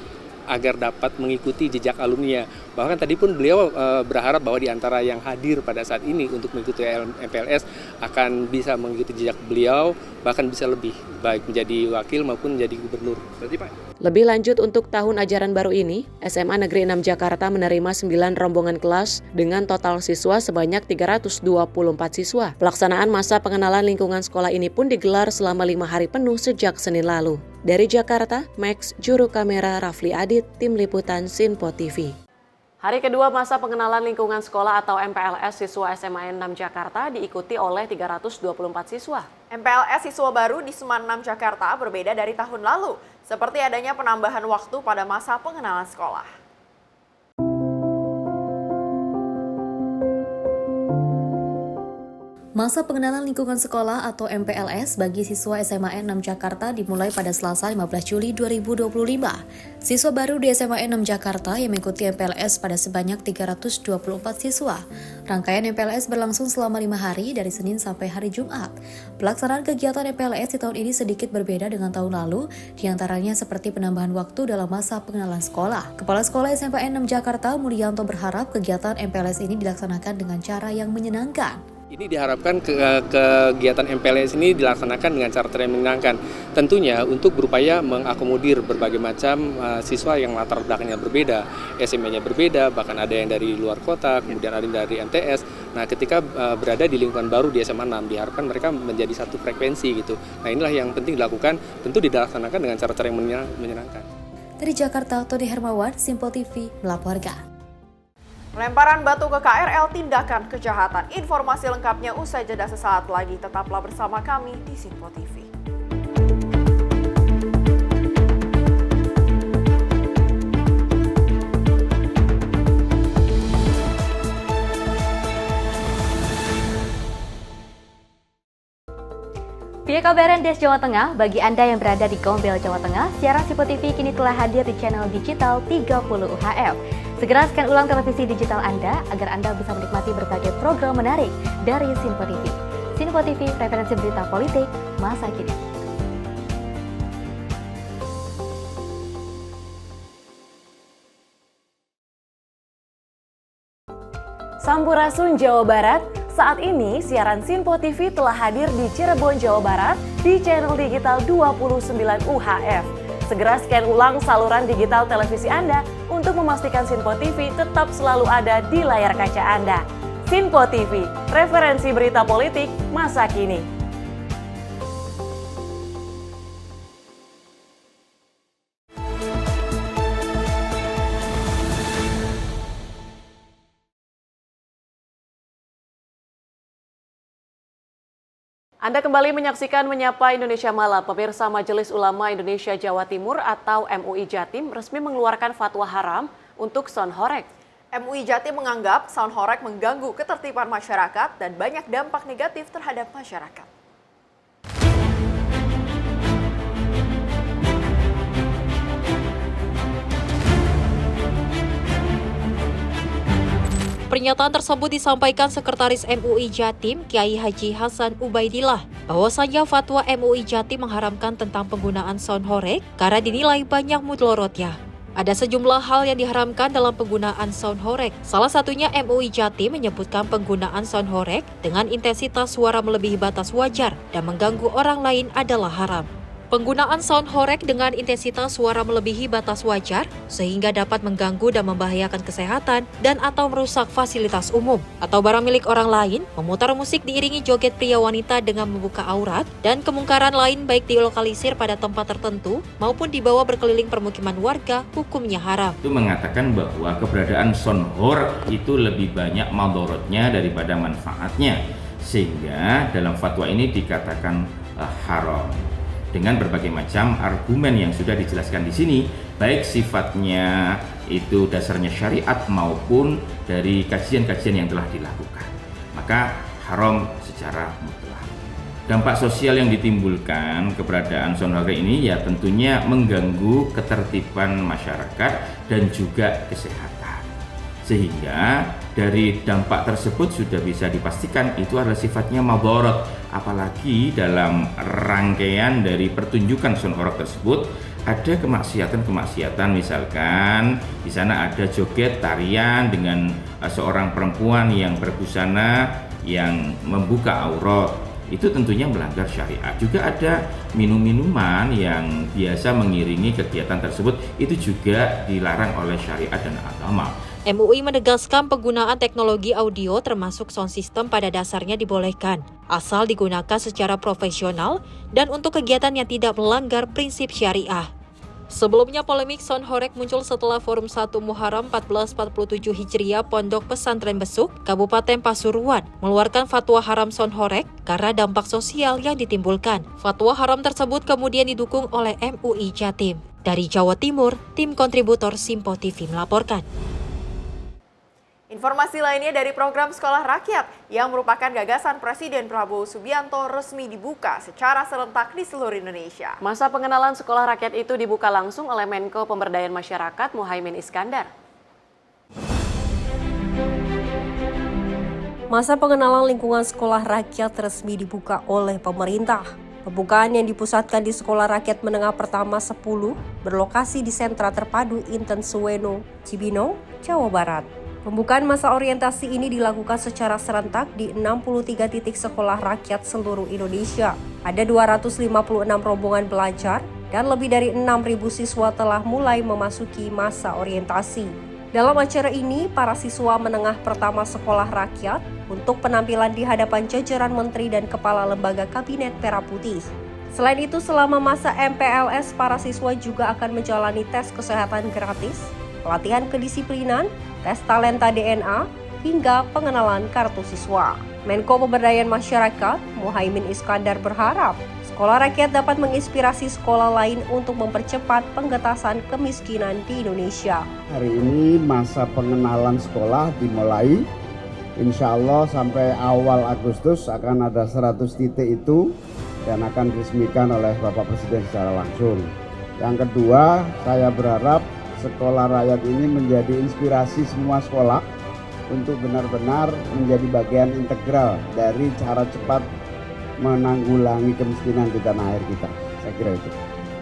agar dapat mengikuti jejak alumni. Bahkan tadi pun beliau berharap bahwa di antara yang hadir pada saat ini untuk mengikuti MPLS akan bisa mengikuti jejak beliau, bahkan bisa lebih baik menjadi wakil maupun menjadi gubernur. Berarti Pak. Lebih lanjut untuk tahun ajaran baru ini, SMA Negeri 6 Jakarta menerima 9 rombongan kelas dengan total siswa sebanyak 324 siswa. Pelaksanaan masa pengenalan lingkungan sekolah ini pun digelar selama 5 hari penuh sejak Senin lalu. Dari Jakarta, Max, juru kamera Rafli Adit, tim liputan Sinpo TV. Hari kedua masa pengenalan lingkungan sekolah atau MPLS siswa SMA 6 Jakarta diikuti oleh 324 siswa. MPLS siswa baru di SMA 6 Jakarta berbeda dari tahun lalu, seperti adanya penambahan waktu pada masa pengenalan sekolah. Masa pengenalan lingkungan sekolah atau MPLS bagi siswa SMA 6 Jakarta dimulai pada Selasa 15 Juli 2025. Siswa baru di SMA 6 Jakarta yang mengikuti MPLS pada sebanyak 324 siswa. Rangkaian MPLS berlangsung selama 5 hari dari Senin sampai hari Jumat. Pelaksanaan kegiatan MPLS di tahun ini sedikit berbeda dengan tahun lalu, diantaranya seperti penambahan waktu dalam masa pengenalan sekolah. Kepala Sekolah SMA 6 Jakarta, Mulyanto, berharap kegiatan MPLS ini dilaksanakan dengan cara yang menyenangkan. Ini diharapkan kegiatan MPLS ini dilaksanakan dengan cara yang menyenangkan. Tentunya untuk berupaya mengakomodir berbagai macam siswa yang latar belakangnya berbeda, SMA-nya berbeda, bahkan ada yang dari luar kota, kemudian ada yang dari MTS. Nah, ketika berada di lingkungan baru di SMA 6, diharapkan mereka menjadi satu frekuensi gitu. Nah, inilah yang penting dilakukan, tentu dilaksanakan dengan cara-cara yang menyenangkan. Dari Jakarta, Tony Hermawan, Sinpo TV melaporkan. Lemparan batu ke KRL tindakan kejahatan. Informasi lengkapnya usai jeda sesaat lagi. Tetaplah bersama kami di Sinpo TV. Via kabaran Des Jawa Tengah, bagi Anda yang berada di Gombel, Jawa Tengah, siaran Sinpo TV kini telah hadir di channel digital 30 UHF. Segera scan ulang televisi digital Anda agar Anda bisa menikmati berbagai program menarik dari Sinpo TV. Sinpo TV, referensi berita politik masa kini. Sampurasun, Jawa Barat. Saat ini siaran Sinpo TV telah hadir di Cirebon, Jawa Barat di channel digital 29 UHF. Segera scan ulang saluran digital televisi Anda untuk memastikan Sinpo TV tetap selalu ada di layar kaca Anda. Sinpo TV, referensi berita politik masa kini. Anda kembali menyaksikan Menyapa Indonesia Malam. Pemirsa, Majelis Ulama Indonesia Jawa Timur atau MUI Jatim resmi mengeluarkan fatwa haram untuk sound horeg. MUI Jatim menganggap sound horeg mengganggu ketertiban masyarakat dan banyak dampak negatif terhadap masyarakat. Pernyataan tersebut disampaikan Sekretaris MUI Jatim, Kiai Haji Hasan Ubaidillah, bahwasanya fatwa MUI Jatim mengharamkan tentang penggunaan sound horeg karena dinilai banyak mudlorotnya. Ada sejumlah hal yang diharamkan dalam penggunaan sound horeg. Salah satunya MUI Jatim menyebutkan penggunaan sound horeg dengan intensitas suara melebihi batas wajar dan mengganggu orang lain adalah haram. Penggunaan sound horeg dengan intensitas suara melebihi batas wajar sehingga dapat mengganggu dan membahayakan kesehatan dan atau merusak fasilitas umum atau barang milik orang lain, memutar musik diiringi joget pria wanita dengan membuka aurat, dan kemungkaran lain baik dilokalisir pada tempat tertentu maupun dibawa berkeliling permukiman warga, hukumnya haram. Itu mengatakan bahwa keberadaan sound horeg itu lebih banyak madorotnya daripada manfaatnya, sehingga dalam fatwa ini dikatakan haram. Dengan berbagai macam argumen yang sudah dijelaskan di sini, baik sifatnya itu dasarnya syariat maupun dari kajian-kajian yang telah dilakukan, maka haram secara mutlak. Dampak sosial yang ditimbulkan keberadaan sound horeg ini ya tentunya mengganggu ketertiban masyarakat dan juga kesehatan. Sehingga dari dampak tersebut sudah bisa dipastikan itu adalah sifatnya madharat. Apalagi dalam rangkaian dari pertunjukan sound horeg tersebut ada kemaksiatan misalkan di sana ada joget tarian dengan seorang perempuan yang berbusana yang membuka aurat, itu tentunya melanggar syariat. Juga ada minum-minuman yang biasa mengiringi kegiatan tersebut, itu juga dilarang oleh syariat dan agama. MUI menegaskan penggunaan teknologi audio termasuk sound system pada dasarnya dibolehkan, asal digunakan secara profesional dan untuk kegiatan yang tidak melanggar prinsip syariah. Sebelumnya polemik sound horeg muncul setelah Forum 1 Muharram 1447 Hijriah Pondok Pesantren Besuk, Kabupaten Pasuruan, mengeluarkan fatwa haram sound horeg karena dampak sosial yang ditimbulkan. Fatwa haram tersebut kemudian didukung oleh MUI Jatim. Dari Jawa Timur, tim kontributor Simpo TV melaporkan. Informasi lainnya dari program Sekolah Rakyat yang merupakan gagasan Presiden Prabowo Subianto resmi dibuka secara serentak di seluruh Indonesia. Masa pengenalan Sekolah Rakyat itu dibuka langsung oleh Menko Pemberdayaan Masyarakat Muhaimin Iskandar. Masa pengenalan lingkungan sekolah rakyat resmi dibuka oleh pemerintah. Pembukaan yang dipusatkan di Sekolah Rakyat Menengah Pertama 10 berlokasi di Sentra Terpadu Inten Suweno, Cibinong, Jawa Barat. Pembukaan masa orientasi ini dilakukan secara serentak di 63 titik sekolah rakyat seluruh Indonesia. Ada 256 rombongan belajar dan lebih dari 6.000 siswa telah mulai memasuki masa orientasi. Dalam acara ini, para siswa menengah pertama sekolah rakyat untuk penampilan di hadapan jajaran menteri dan kepala lembaga kabinet merah putih. Selain itu, selama masa MPLS, para siswa juga akan menjalani tes kesehatan gratis, pelatihan kedisiplinan, tes talenta DNA, hingga pengenalan kartu siswa. Menko Pemberdayaan Masyarakat Muhaimin Iskandar berharap sekolah rakyat dapat menginspirasi sekolah lain untuk mempercepat pengentasan kemiskinan di Indonesia. Hari ini masa pengenalan sekolah dimulai. Insya Allah sampai awal Agustus akan ada 100 titik itu dan akan diresmikan oleh Bapak Presiden secara langsung. Yang kedua, saya berharap sekolah rakyat ini menjadi inspirasi semua sekolah untuk benar-benar menjadi bagian integral dari cara cepat menanggulangi kemiskinan di tanah air kita. Saya kira itu.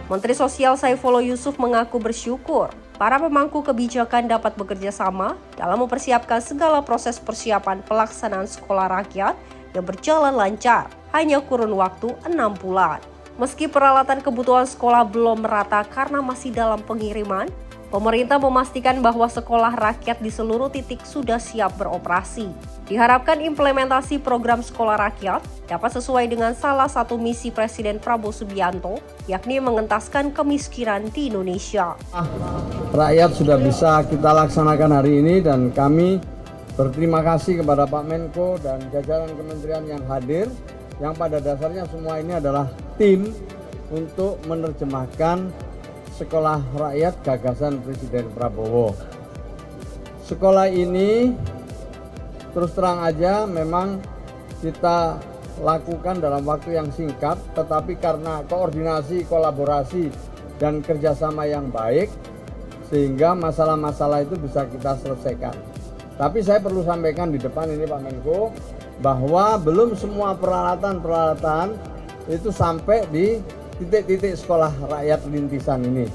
Menteri Sosial Saifullah Yusuf mengaku bersyukur para pemangku kebijakan dapat bekerja sama dalam mempersiapkan segala proses persiapan pelaksanaan sekolah rakyat yang berjalan lancar hanya kurun waktu 6 bulan. Meski peralatan kebutuhan sekolah belum merata karena masih dalam pengiriman, pemerintah memastikan bahwa sekolah rakyat di seluruh titik sudah siap beroperasi. Diharapkan implementasi program sekolah rakyat dapat sesuai dengan salah satu misi Presiden Prabowo Subianto, yakni mengentaskan kemiskinan di Indonesia. Rakyat sudah bisa kita laksanakan hari ini dan kami berterima kasih kepada Pak Menko dan jajaran kementerian yang hadir, yang pada dasarnya semua ini adalah tim untuk menerjemahkan sekolah rakyat gagasan Presiden Prabowo. Sekolah ini terus terang aja memang kita lakukan dalam waktu yang singkat, tetapi karena koordinasi, kolaborasi, dan kerjasama yang baik, sehingga masalah-masalah itu bisa kita selesaikan. Tapi saya perlu sampaikan di depan ini Pak Menko, bahwa belum semua peralatan-peralatan itu sampai di titik-titik sekolah rakyat rintisan ini.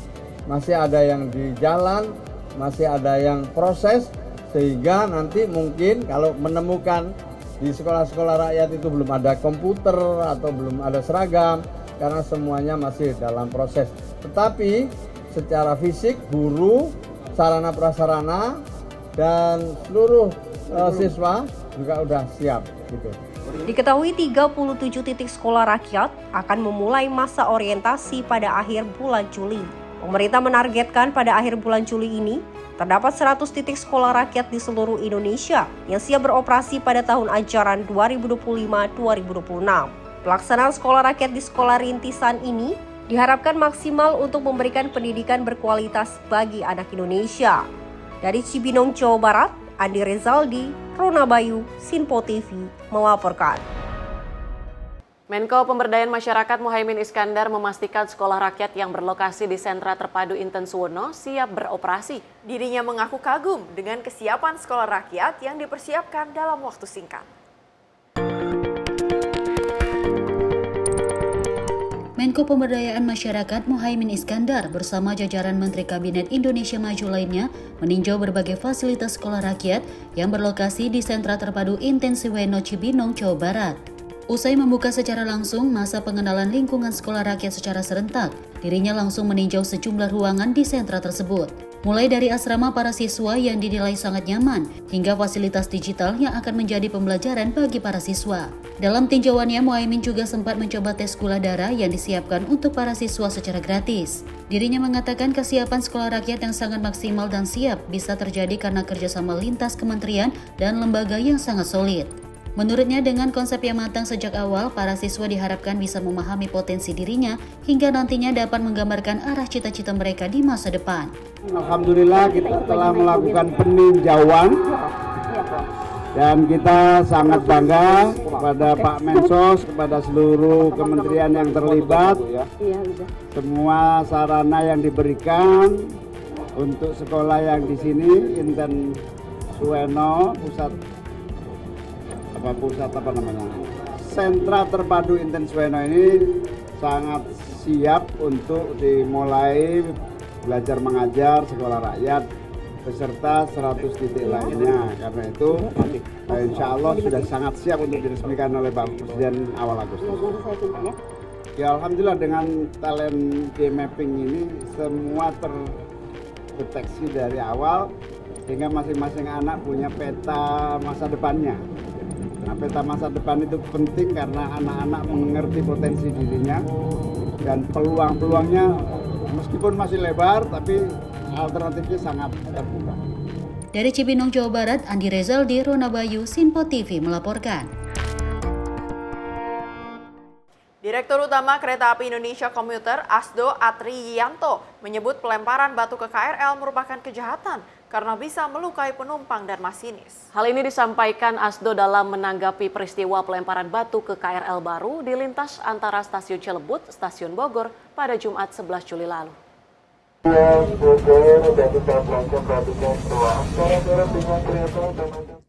Masih ada yang di jalan, masih ada yang proses, sehingga nanti mungkin kalau menemukan di sekolah-sekolah rakyat itu belum ada komputer atau belum ada seragam, karena semuanya masih dalam proses. Tetapi secara fisik, guru, sarana prasarana, dan seluruh siswa juga udah siap gitu. Diketahui 37 titik sekolah rakyat akan memulai masa orientasi pada akhir bulan Juli. Pemerintah menargetkan pada akhir bulan Juli ini terdapat 100 titik sekolah rakyat di seluruh Indonesia yang siap beroperasi pada tahun ajaran 2025-2026. Pelaksanaan sekolah rakyat di sekolah rintisan ini diharapkan maksimal untuk memberikan pendidikan berkualitas bagi anak Indonesia. Dari Cibinong, Jawa Barat, Andi Rezaldi, Rona Bayu, Sinpo TV melaporkan. Menko Pemberdayaan Masyarakat Muhaimin Iskandar memastikan sekolah rakyat yang berlokasi di Sentra Terpadu Inten Suwono siap beroperasi. Dirinya mengaku kagum dengan kesiapan sekolah rakyat yang dipersiapkan dalam waktu singkat. Menko Pemberdayaan Masyarakat Muhaimin Iskandar bersama jajaran Menteri Kabinet Indonesia Maju lainnya meninjau berbagai fasilitas sekolah rakyat yang berlokasi di Sentra Terpadu Intensiweno Cibinong, Jawa Barat. Usai membuka secara langsung masa pengenalan lingkungan sekolah rakyat secara serentak, dirinya langsung meninjau sejumlah ruangan di sentra tersebut. Mulai dari asrama para siswa yang dinilai sangat nyaman, hingga fasilitas digital yang akan menjadi pembelajaran bagi para siswa. Dalam tinjauannya, Muhaimin juga sempat mencoba tes gula darah yang disiapkan untuk para siswa secara gratis. Dirinya mengatakan kesiapan sekolah rakyat yang sangat maksimal dan siap bisa terjadi karena kerjasama lintas kementerian dan lembaga yang sangat solid. Menurutnya, dengan konsep yang matang sejak awal, para siswa diharapkan bisa memahami potensi dirinya hingga nantinya dapat menggambarkan arah cita-cita mereka di masa depan. Alhamdulillah kita telah melakukan peninjauan dan kita sangat bangga kepada Pak Mensos, kepada seluruh kementerian yang terlibat. Semua sarana yang diberikan untuk sekolah yang di sini, Intensiweno, Sentra Terpadu Intensiweno ini sangat siap untuk dimulai belajar mengajar sekolah rakyat beserta 100 titik lainnya. Karena itu insya Allah sudah sangat siap untuk diresmikan oleh Pak Presiden awal Agustus. Ya Alhamdulillah, dengan talent game mapping ini semua terdeteksi dari awal sehingga masing-masing anak punya peta masa depannya. Nah, peta masa depan itu penting karena anak-anak mengerti potensi dirinya dan peluang-peluangnya meskipun masih lebar tapi alternatifnya sangat terbuka. Dari Cibinong, Jawa Barat, Andi Rezaldi, Rona Bayu, Sinpo TV melaporkan. Direktur Utama Kereta Api Indonesia Komuter Asdo Atriyanto menyebut pelemparan batu ke KRL merupakan kejahatan karena bisa melukai penumpang dan masinis. Hal ini disampaikan Asdo dalam menanggapi peristiwa pelemparan batu ke KRL baru di lintas antara Stasiun Cilebut, Stasiun Bogor pada Jumat 11 Juli lalu.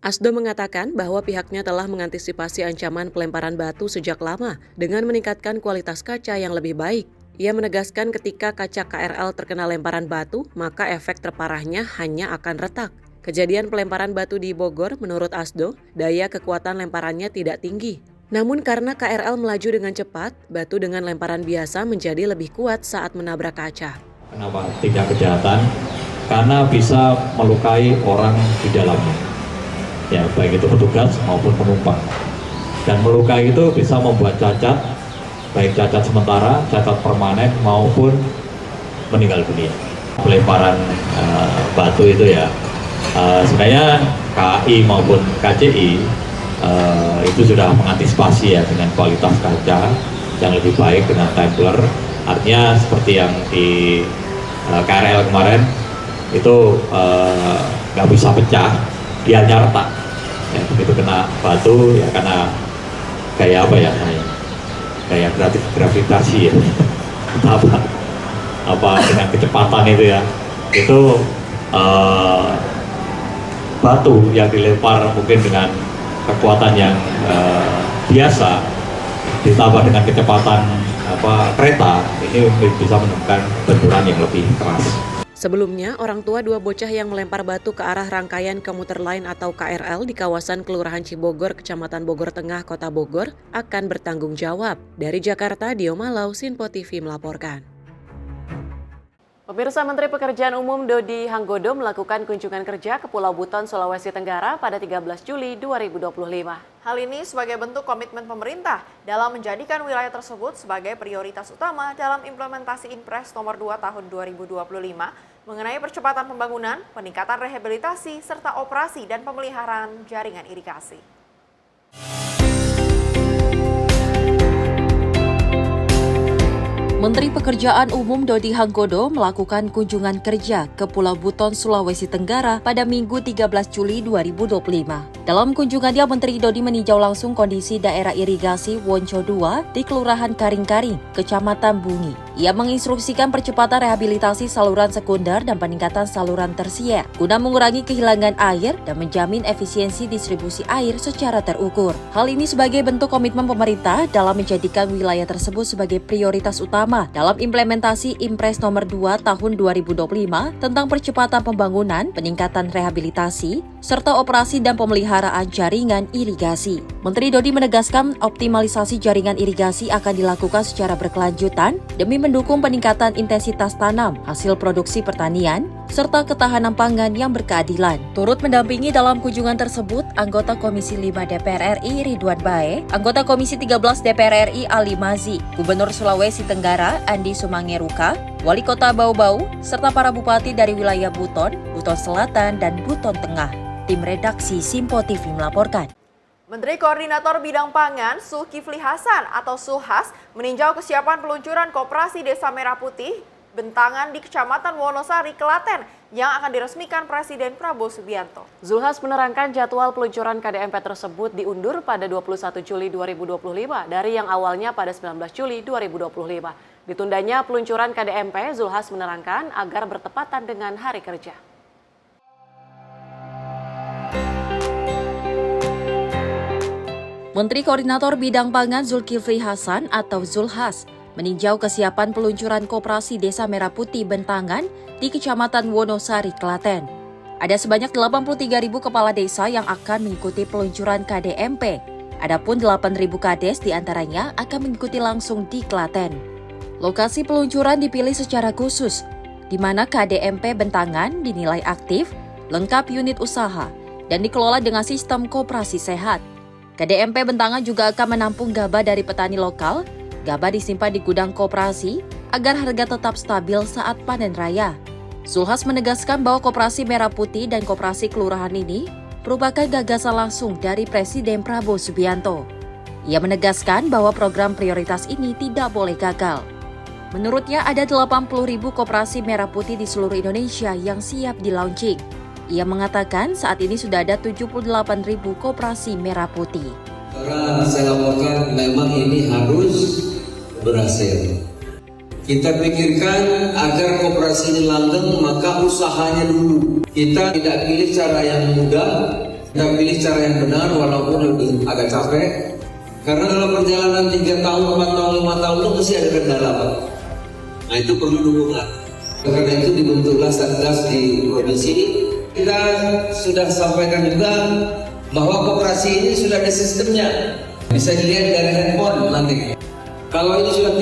Asdo mengatakan bahwa pihaknya telah mengantisipasi ancaman pelemparan batu sejak lama dengan meningkatkan kualitas kaca yang lebih baik. Ia menegaskan ketika kaca KRL terkena lemparan batu, maka efek terparahnya hanya akan retak. Kejadian pelemparan batu di Bogor, menurut Asdo, daya kekuatan lemparannya tidak tinggi. Namun karena KRL melaju dengan cepat, batu dengan lemparan biasa menjadi lebih kuat saat menabrak kaca. Kenapa tindak kejahatan? Karena bisa melukai orang di dalamnya. Ya, baik itu petugas maupun penumpang. Dan melukai itu bisa membuat cacat, baik cacat sementara, cacat permanen maupun meninggal dunia. Pelemparan batu itu ya, sebenarnya KAI maupun KCI itu sudah mengantisipasi ya dengan kualitas kaca yang lebih baik dengan tumbler. Artinya seperti yang di KRL kemarin itu nggak bisa pecah, dia hanya retak. Ya, begitu kena batu ya karena kayak apa ya, kayak gravitasi ya, apa dengan kecepatan itu ya, itu batu yang dilempar mungkin dengan kekuatan yang biasa ditambah dengan kecepatan kereta, ini bisa menemukan benturan yang lebih keras. Sebelumnya, orang tua dua bocah yang melempar batu ke arah rangkaian komuter lain atau KRL di kawasan Kelurahan Cibogor, Kecamatan Bogor Tengah, Kota Bogor, akan bertanggung jawab. Dari Jakarta, Dio Malau, Sinpo TV melaporkan. Pemirsa, Menteri Pekerjaan Umum Dodi Hanggodo melakukan kunjungan kerja ke Pulau Buton, Sulawesi Tenggara pada 13 Juli 2025. Hal ini sebagai bentuk komitmen pemerintah dalam menjadikan wilayah tersebut sebagai prioritas utama dalam implementasi Impres Nomor 2 Tahun 2025 mengenai percepatan pembangunan, peningkatan rehabilitasi, serta operasi dan pemeliharaan jaringan irigasi. Menteri Pekerjaan Umum Dodi Hanggodo melakukan kunjungan kerja ke Pulau Buton, Sulawesi Tenggara pada Minggu 13 Juli 2025. Dalam kunjungannya, Menteri Dodi meninjau langsung kondisi daerah irigasi Wonco 2 di Kelurahan Karing-Karing, Kecamatan Bungi. Ia menginstruksikan percepatan rehabilitasi saluran sekunder dan peningkatan saluran tersier guna mengurangi kehilangan air dan menjamin efisiensi distribusi air secara terukur. Hal ini sebagai bentuk komitmen pemerintah dalam menjadikan wilayah tersebut sebagai prioritas utama dalam implementasi Impres nomor 2 tahun 2025 tentang percepatan pembangunan, peningkatan rehabilitasi, serta operasi dan pemeliharaan jaringan irigasi. Menteri Dodi menegaskan optimalisasi jaringan irigasi akan dilakukan secara berkelanjutan demi mendukung peningkatan intensitas tanam, hasil produksi pertanian, serta ketahanan pangan yang berkeadilan. Turut mendampingi dalam kunjungan tersebut, anggota Komisi 5 DPR RI Ridwan Bae, anggota Komisi 13 DPR RI Ali Mazi, Gubernur Sulawesi Tenggara Andi Sumangeruka, Wali Kota Bau-Bau, serta para bupati dari wilayah Buton, Buton Selatan, dan Buton Tengah. Tim redaksi Simpo TV melaporkan. Menteri Koordinator Bidang Pangan Zulkifli Hasan atau Zulhas meninjau kesiapan peluncuran Koperasi Desa Merah Putih Bentangan di Kecamatan Wonosari, Klaten yang akan diresmikan Presiden Prabowo Subianto. Zulhas menerangkan jadwal peluncuran KDMP tersebut diundur pada 21 Juli 2025 dari yang awalnya pada 19 Juli 2025. Ditundanya peluncuran KDMP, Zulhas menerangkan agar bertepatan dengan hari kerja. Menteri Koordinator Bidang Pangan Zulkifli Hasan atau Zulhas meninjau kesiapan peluncuran Koperasi Desa Merah Putih Bentangan di Kecamatan Wonosari, Klaten. Ada sebanyak 83.000 kepala desa yang akan mengikuti peluncuran KDMP. Adapun 8.000 kades diantaranya akan mengikuti langsung di Klaten. Lokasi peluncuran dipilih secara khusus, di mana KDMP Bentangan dinilai aktif, lengkap unit usaha, dan dikelola dengan sistem koperasi sehat. KDMP Bentangan juga akan menampung gabah dari petani lokal. Gabah disimpan di gudang koperasi agar harga tetap stabil saat panen raya. Zulhas menegaskan bahwa Koperasi Merah Putih dan Koperasi Kelurahan ini merupakan gagasan langsung dari Presiden Prabowo Subianto. Ia menegaskan bahwa program prioritas ini tidak boleh gagal. Menurutnya ada 80.000 Koperasi Merah Putih di seluruh Indonesia yang siap di-launching. Ia mengatakan saat ini sudah ada 78.000 Koperasi Merah Putih. Karena saya laporkan memang ini harus berhasil. Kita pikirkan agar koperasi ini langgeng, maka usahanya dulu. Kita tidak pilih cara yang mudah, kita pilih cara yang benar walaupun lebih agak capek. Karena dalam perjalanan 3 tahun, 4 tahun, 5 tahun itu mesti ada kendala, Pak. Nah itu perlu dukungan. Karena itu dibentuklah Satgas di provinsi. Kita sudah sampaikan juga bahwa koperasi ini sudah ada sistemnya. Bisa dilihat dari handphone nanti. Kalau ini sudah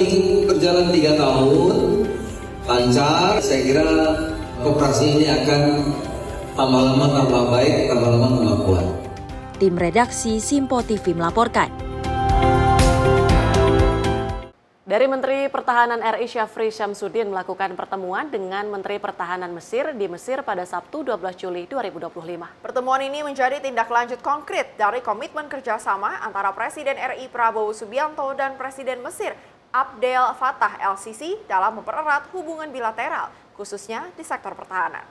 berjalan 3 tahun, lancar, saya kira koperasi ini akan tambah lama tambah baik, tambah lama tambah kuat. Tim redaksi Simpo TV melaporkan. Dari Menteri Pertahanan RI Syafri Syamsuddin melakukan pertemuan dengan Menteri Pertahanan Mesir di Mesir pada Sabtu 12 Juli 2025. Pertemuan ini menjadi tindak lanjut konkret dari komitmen kerjasama antara Presiden RI Prabowo Subianto dan Presiden Mesir Abdel Fattah el-Sisi dalam mempererat hubungan bilateral, khususnya di sektor pertahanan.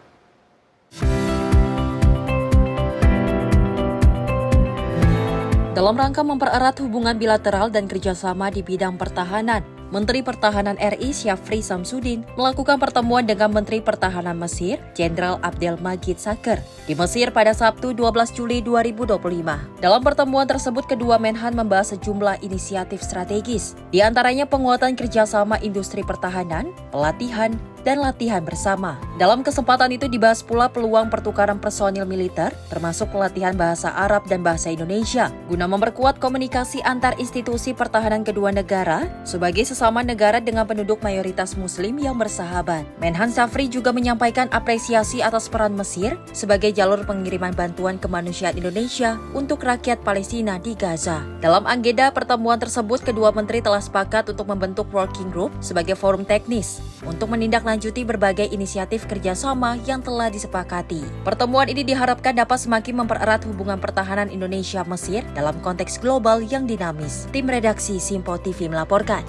Dalam rangka mempererat hubungan bilateral dan kerjasama di bidang pertahanan, Menteri Pertahanan RI Syafri Syamsuddin melakukan pertemuan dengan Menteri Pertahanan Mesir, Jenderal Abdel Majid Saker, di Mesir pada Sabtu 12 Juli 2025. Dalam pertemuan tersebut, kedua Menhan membahas sejumlah inisiatif strategis, di antaranya penguatan kerjasama industri pertahanan, pelatihan, dan latihan bersama. Dalam kesempatan itu dibahas pula peluang pertukaran personil militer, termasuk pelatihan bahasa Arab dan bahasa Indonesia, guna memperkuat komunikasi antar institusi pertahanan kedua negara sebagai sesama negara dengan penduduk mayoritas Muslim yang bersahabat. Menhan Syafri juga menyampaikan apresiasi atas peran Mesir sebagai jalur pengiriman bantuan kemanusiaan Indonesia untuk rakyat Palestina di Gaza. Dalam agenda pertemuan tersebut, kedua menteri telah sepakat untuk membentuk working group sebagai forum teknis untuk menindaklanjuti berbagai inisiatif kerjasama yang telah disepakati. Pertemuan ini diharapkan dapat semakin mempererat hubungan pertahanan Indonesia-Mesir dalam konteks global yang dinamis. Tim redaksi Simpo TV melaporkan.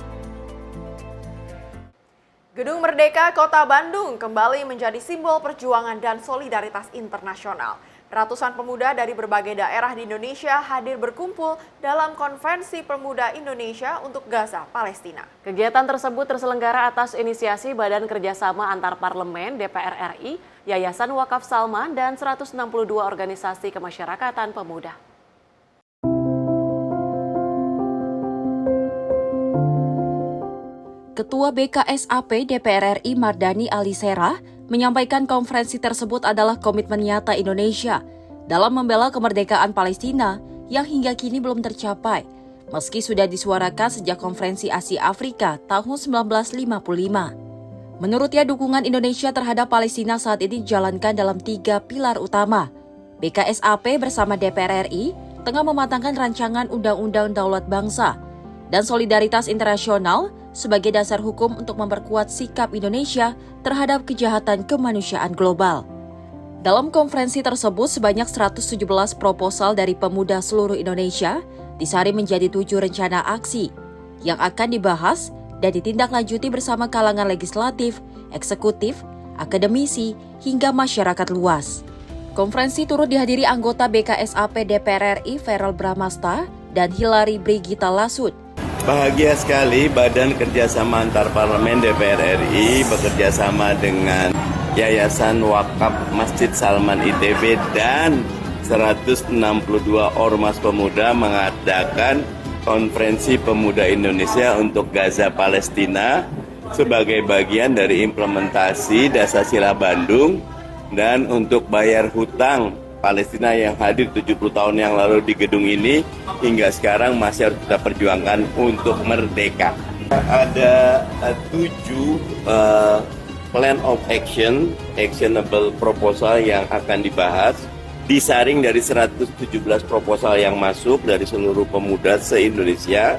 Gedung Merdeka Kota Bandung kembali menjadi simbol perjuangan dan solidaritas internasional. Ratusan pemuda dari berbagai daerah di Indonesia hadir berkumpul dalam Konvensi Pemuda Indonesia untuk Gaza, Palestina. Kegiatan tersebut terselenggara atas inisiasi Badan Kerjasama Antar Parlemen DPR RI, Yayasan Wakaf Salman, dan 162 organisasi kemasyarakatan pemuda. Ketua BKSAP DPR RI Mardani Alisera menyampaikan konferensi tersebut adalah komitmen nyata Indonesia dalam membela kemerdekaan Palestina yang hingga kini belum tercapai, meski sudah disuarakan sejak konferensi Asia Afrika tahun 1955. Menurutnya, dukungan Indonesia terhadap Palestina saat ini dijalankan dalam 3 pilar utama. BKSAP bersama DPR RI tengah mematangkan rancangan Undang-Undang Daulat Bangsa dan solidaritas internasional sebagai dasar hukum untuk memperkuat sikap Indonesia terhadap kejahatan kemanusiaan global. Dalam konferensi tersebut, sebanyak 117 proposal dari pemuda seluruh Indonesia disaring menjadi 7 rencana aksi yang akan dibahas dan ditindaklanjuti bersama kalangan legislatif, eksekutif, akademisi, hingga masyarakat luas. Konferensi turut dihadiri anggota BKSAP DPR RI Feral Bramasta dan Hilary Brigita Lasut. Bahagia sekali Badan Kerjasama Antar Parlemen DPR RI bekerjasama dengan Yayasan Wakaf Masjid Salman ITB dan 162 Ormas Pemuda mengadakan Konferensi Pemuda Indonesia untuk Gaza Palestina sebagai bagian dari implementasi Dasar Bandung dan untuk bayar hutang Palestina yang hadir 70 tahun yang lalu di gedung ini hingga sekarang masih harus kita perjuangkan untuk merdeka. Ada 7 plan of action, actionable proposal yang akan dibahas, disaring dari 117 proposal yang masuk dari seluruh pemuda se-Indonesia.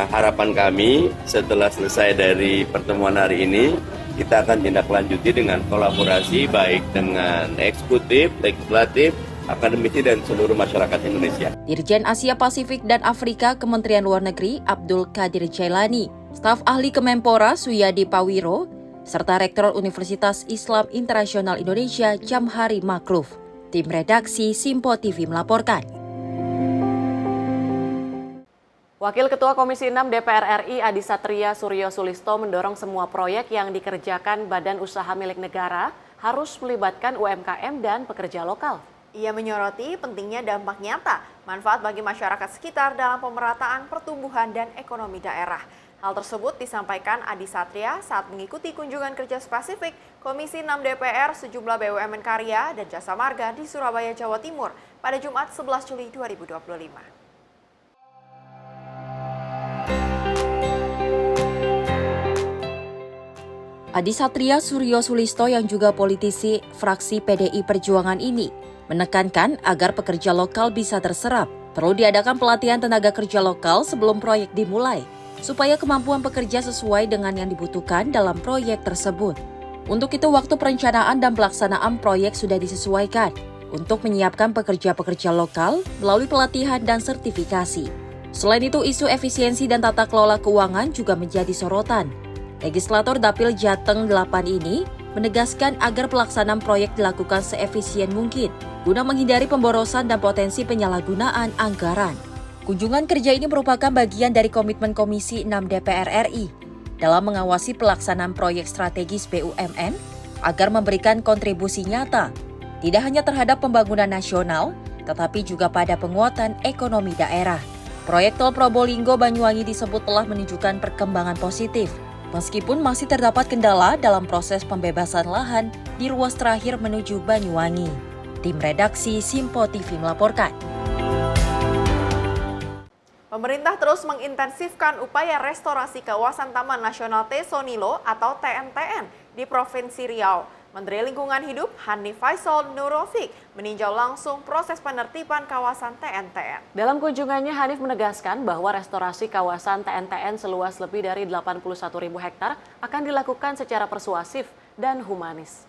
Harapan kami setelah selesai dari pertemuan hari ini, kita akan tindak lanjuti dengan kolaborasi baik dengan eksekutif, legislatif, akademisi, dan seluruh masyarakat Indonesia. Dirjen Asia Pasifik dan Afrika Kementerian Luar Negeri Abdul Qadir Jailani, staf ahli Kemenpora Suyadi Pawiro, serta Rektor Universitas Islam Internasional Indonesia Jamhari Makruf. Tim redaksi Simpo TV melaporkan. Wakil Ketua Komisi 6 DPR RI Adi Satria Suryo Sulisto mendorong semua proyek yang dikerjakan badan usaha milik negara harus melibatkan UMKM dan pekerja lokal. Ia menyoroti pentingnya dampak nyata, manfaat bagi masyarakat sekitar dalam pemerataan pertumbuhan dan ekonomi daerah. Hal tersebut disampaikan Adi Satria saat mengikuti kunjungan kerja spesifik Komisi 6 DPR sejumlah BUMN karya dan jasa marga di Surabaya, Jawa Timur pada Jumat 11 Juli 2025. Adi Satria Suryo Sulisto yang juga politisi fraksi PDI Perjuangan ini menekankan agar pekerja lokal bisa terserap. Perlu diadakan pelatihan tenaga kerja lokal sebelum proyek dimulai, supaya kemampuan pekerja sesuai dengan yang dibutuhkan dalam proyek tersebut. Untuk itu, waktu perencanaan dan pelaksanaan proyek sudah disesuaikan untuk menyiapkan pekerja-pekerja lokal melalui pelatihan dan sertifikasi. Selain itu, isu efisiensi dan tata kelola keuangan juga menjadi sorotan. Legislator Dapil Jateng 8 ini menegaskan agar pelaksanaan proyek dilakukan seefisien mungkin guna menghindari pemborosan dan potensi penyalahgunaan anggaran. Kunjungan kerja ini merupakan bagian dari komitmen Komisi 6 DPR RI dalam mengawasi pelaksanaan proyek strategis BUMN agar memberikan kontribusi nyata tidak hanya terhadap pembangunan nasional, tetapi juga pada penguatan ekonomi daerah. Proyek Tol Probolinggo Banyuwangi disebut telah menunjukkan perkembangan positif, meskipun masih terdapat kendala dalam proses pembebasan lahan di ruas terakhir menuju Banyuwangi. Tim redaksi Simpo TV melaporkan. Pemerintah terus mengintensifkan upaya restorasi kawasan Taman Nasional Tesonilo atau TNTN di Provinsi Riau. Menteri Lingkungan Hidup Hanif Faisal Nurofik meninjau langsung proses penertiban kawasan TNTN. Dalam kunjungannya, Hanif menegaskan bahwa restorasi kawasan TNTN seluas lebih dari 81.000 hektar akan dilakukan secara persuasif dan humanis.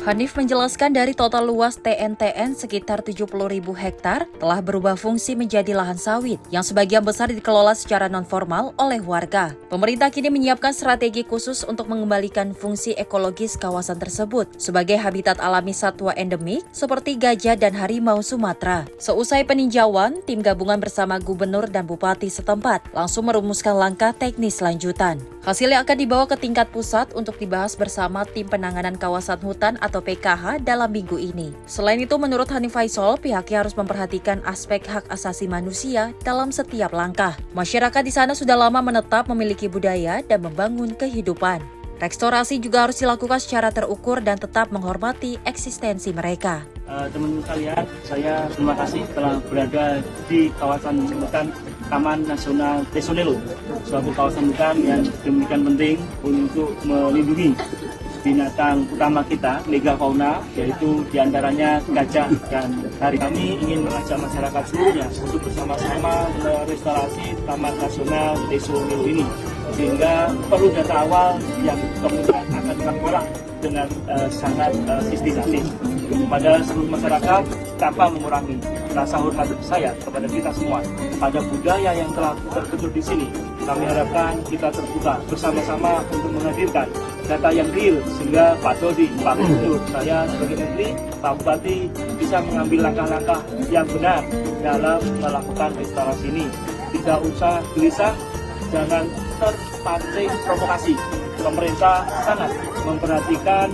Hanif menjelaskan dari total luas TNTN sekitar 70.000 hektar telah berubah fungsi menjadi lahan sawit yang sebagian besar dikelola secara non-formal oleh warga. Pemerintah kini menyiapkan strategi khusus untuk mengembalikan fungsi ekologis kawasan tersebut sebagai habitat alami satwa endemik seperti gajah dan harimau Sumatera. Seusai peninjauan, tim gabungan bersama gubernur dan bupati setempat langsung merumuskan langkah teknis lanjutan. Hasilnya akan dibawa ke tingkat pusat untuk dibahas bersama tim penanganan kawasan hutan atau PKH dalam minggu ini. Selain itu, menurut Hanif Faisal, pihaknya harus memperhatikan aspek hak asasi manusia dalam setiap langkah. Masyarakat di sana sudah lama menetap memiliki budaya dan membangun kehidupan. Restorasi juga harus dilakukan secara terukur dan tetap menghormati eksistensi mereka. Teman-teman sekalian, saya terima kasih telah berada di kawasan hutan Taman Nasional Tesonelo, suatu kawasan hutan yang demikian penting untuk melindungi binatang utama kita, megafauna, yaitu diantaranya gajah dan harimau. Kami ingin mengajak masyarakat seluruhnya untuk bersama-sama merestorasi Taman Nasional Tesonelo ini, sehingga perlu data awal yang kemudian akan kami olah dengan sangat sistematis kepada seluruh masyarakat tanpa mengurangi rasa hormat saya kepada kita semua pada budaya yang telah terbentuk di sini. Kami harapkan kita terbuka bersama-sama untuk menghadirkan data yang real sehingga Pak Dodi, Pak Gubernur, saya sebagai Menteri, Pak Bupati bisa mengambil langkah-langkah yang benar dalam melakukan restorasi ini. Tidak usah gelisah, jangan terpancing provokasi. Pemerintah sangat memperhatikan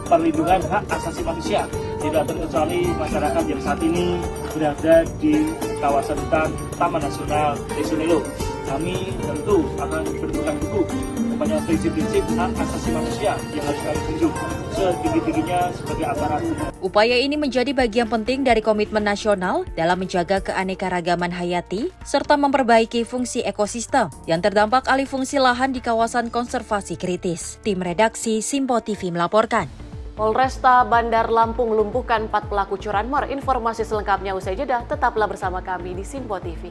perlindungan hak asasi manusia, tidak terkecuali masyarakat yang saat ini berada di kawasan hutan Taman Nasional Tesonelo. Kami tentu akan berpegang teguh kepada prinsip-prinsip hak asasi manusia yang harus kami junjung setinggi-tingginya sebagai aparat. Upaya ini menjadi bagian penting dari komitmen nasional dalam menjaga keanekaragaman hayati serta memperbaiki fungsi ekosistem yang terdampak alih fungsi lahan di kawasan konservasi kritis. Tim redaksi Simpo TV melaporkan. Polresta Bandar Lampung lumpuhkan 4 pelaku curanmor. Informasi selengkapnya usai jeda, tetaplah bersama kami di Simpo TV.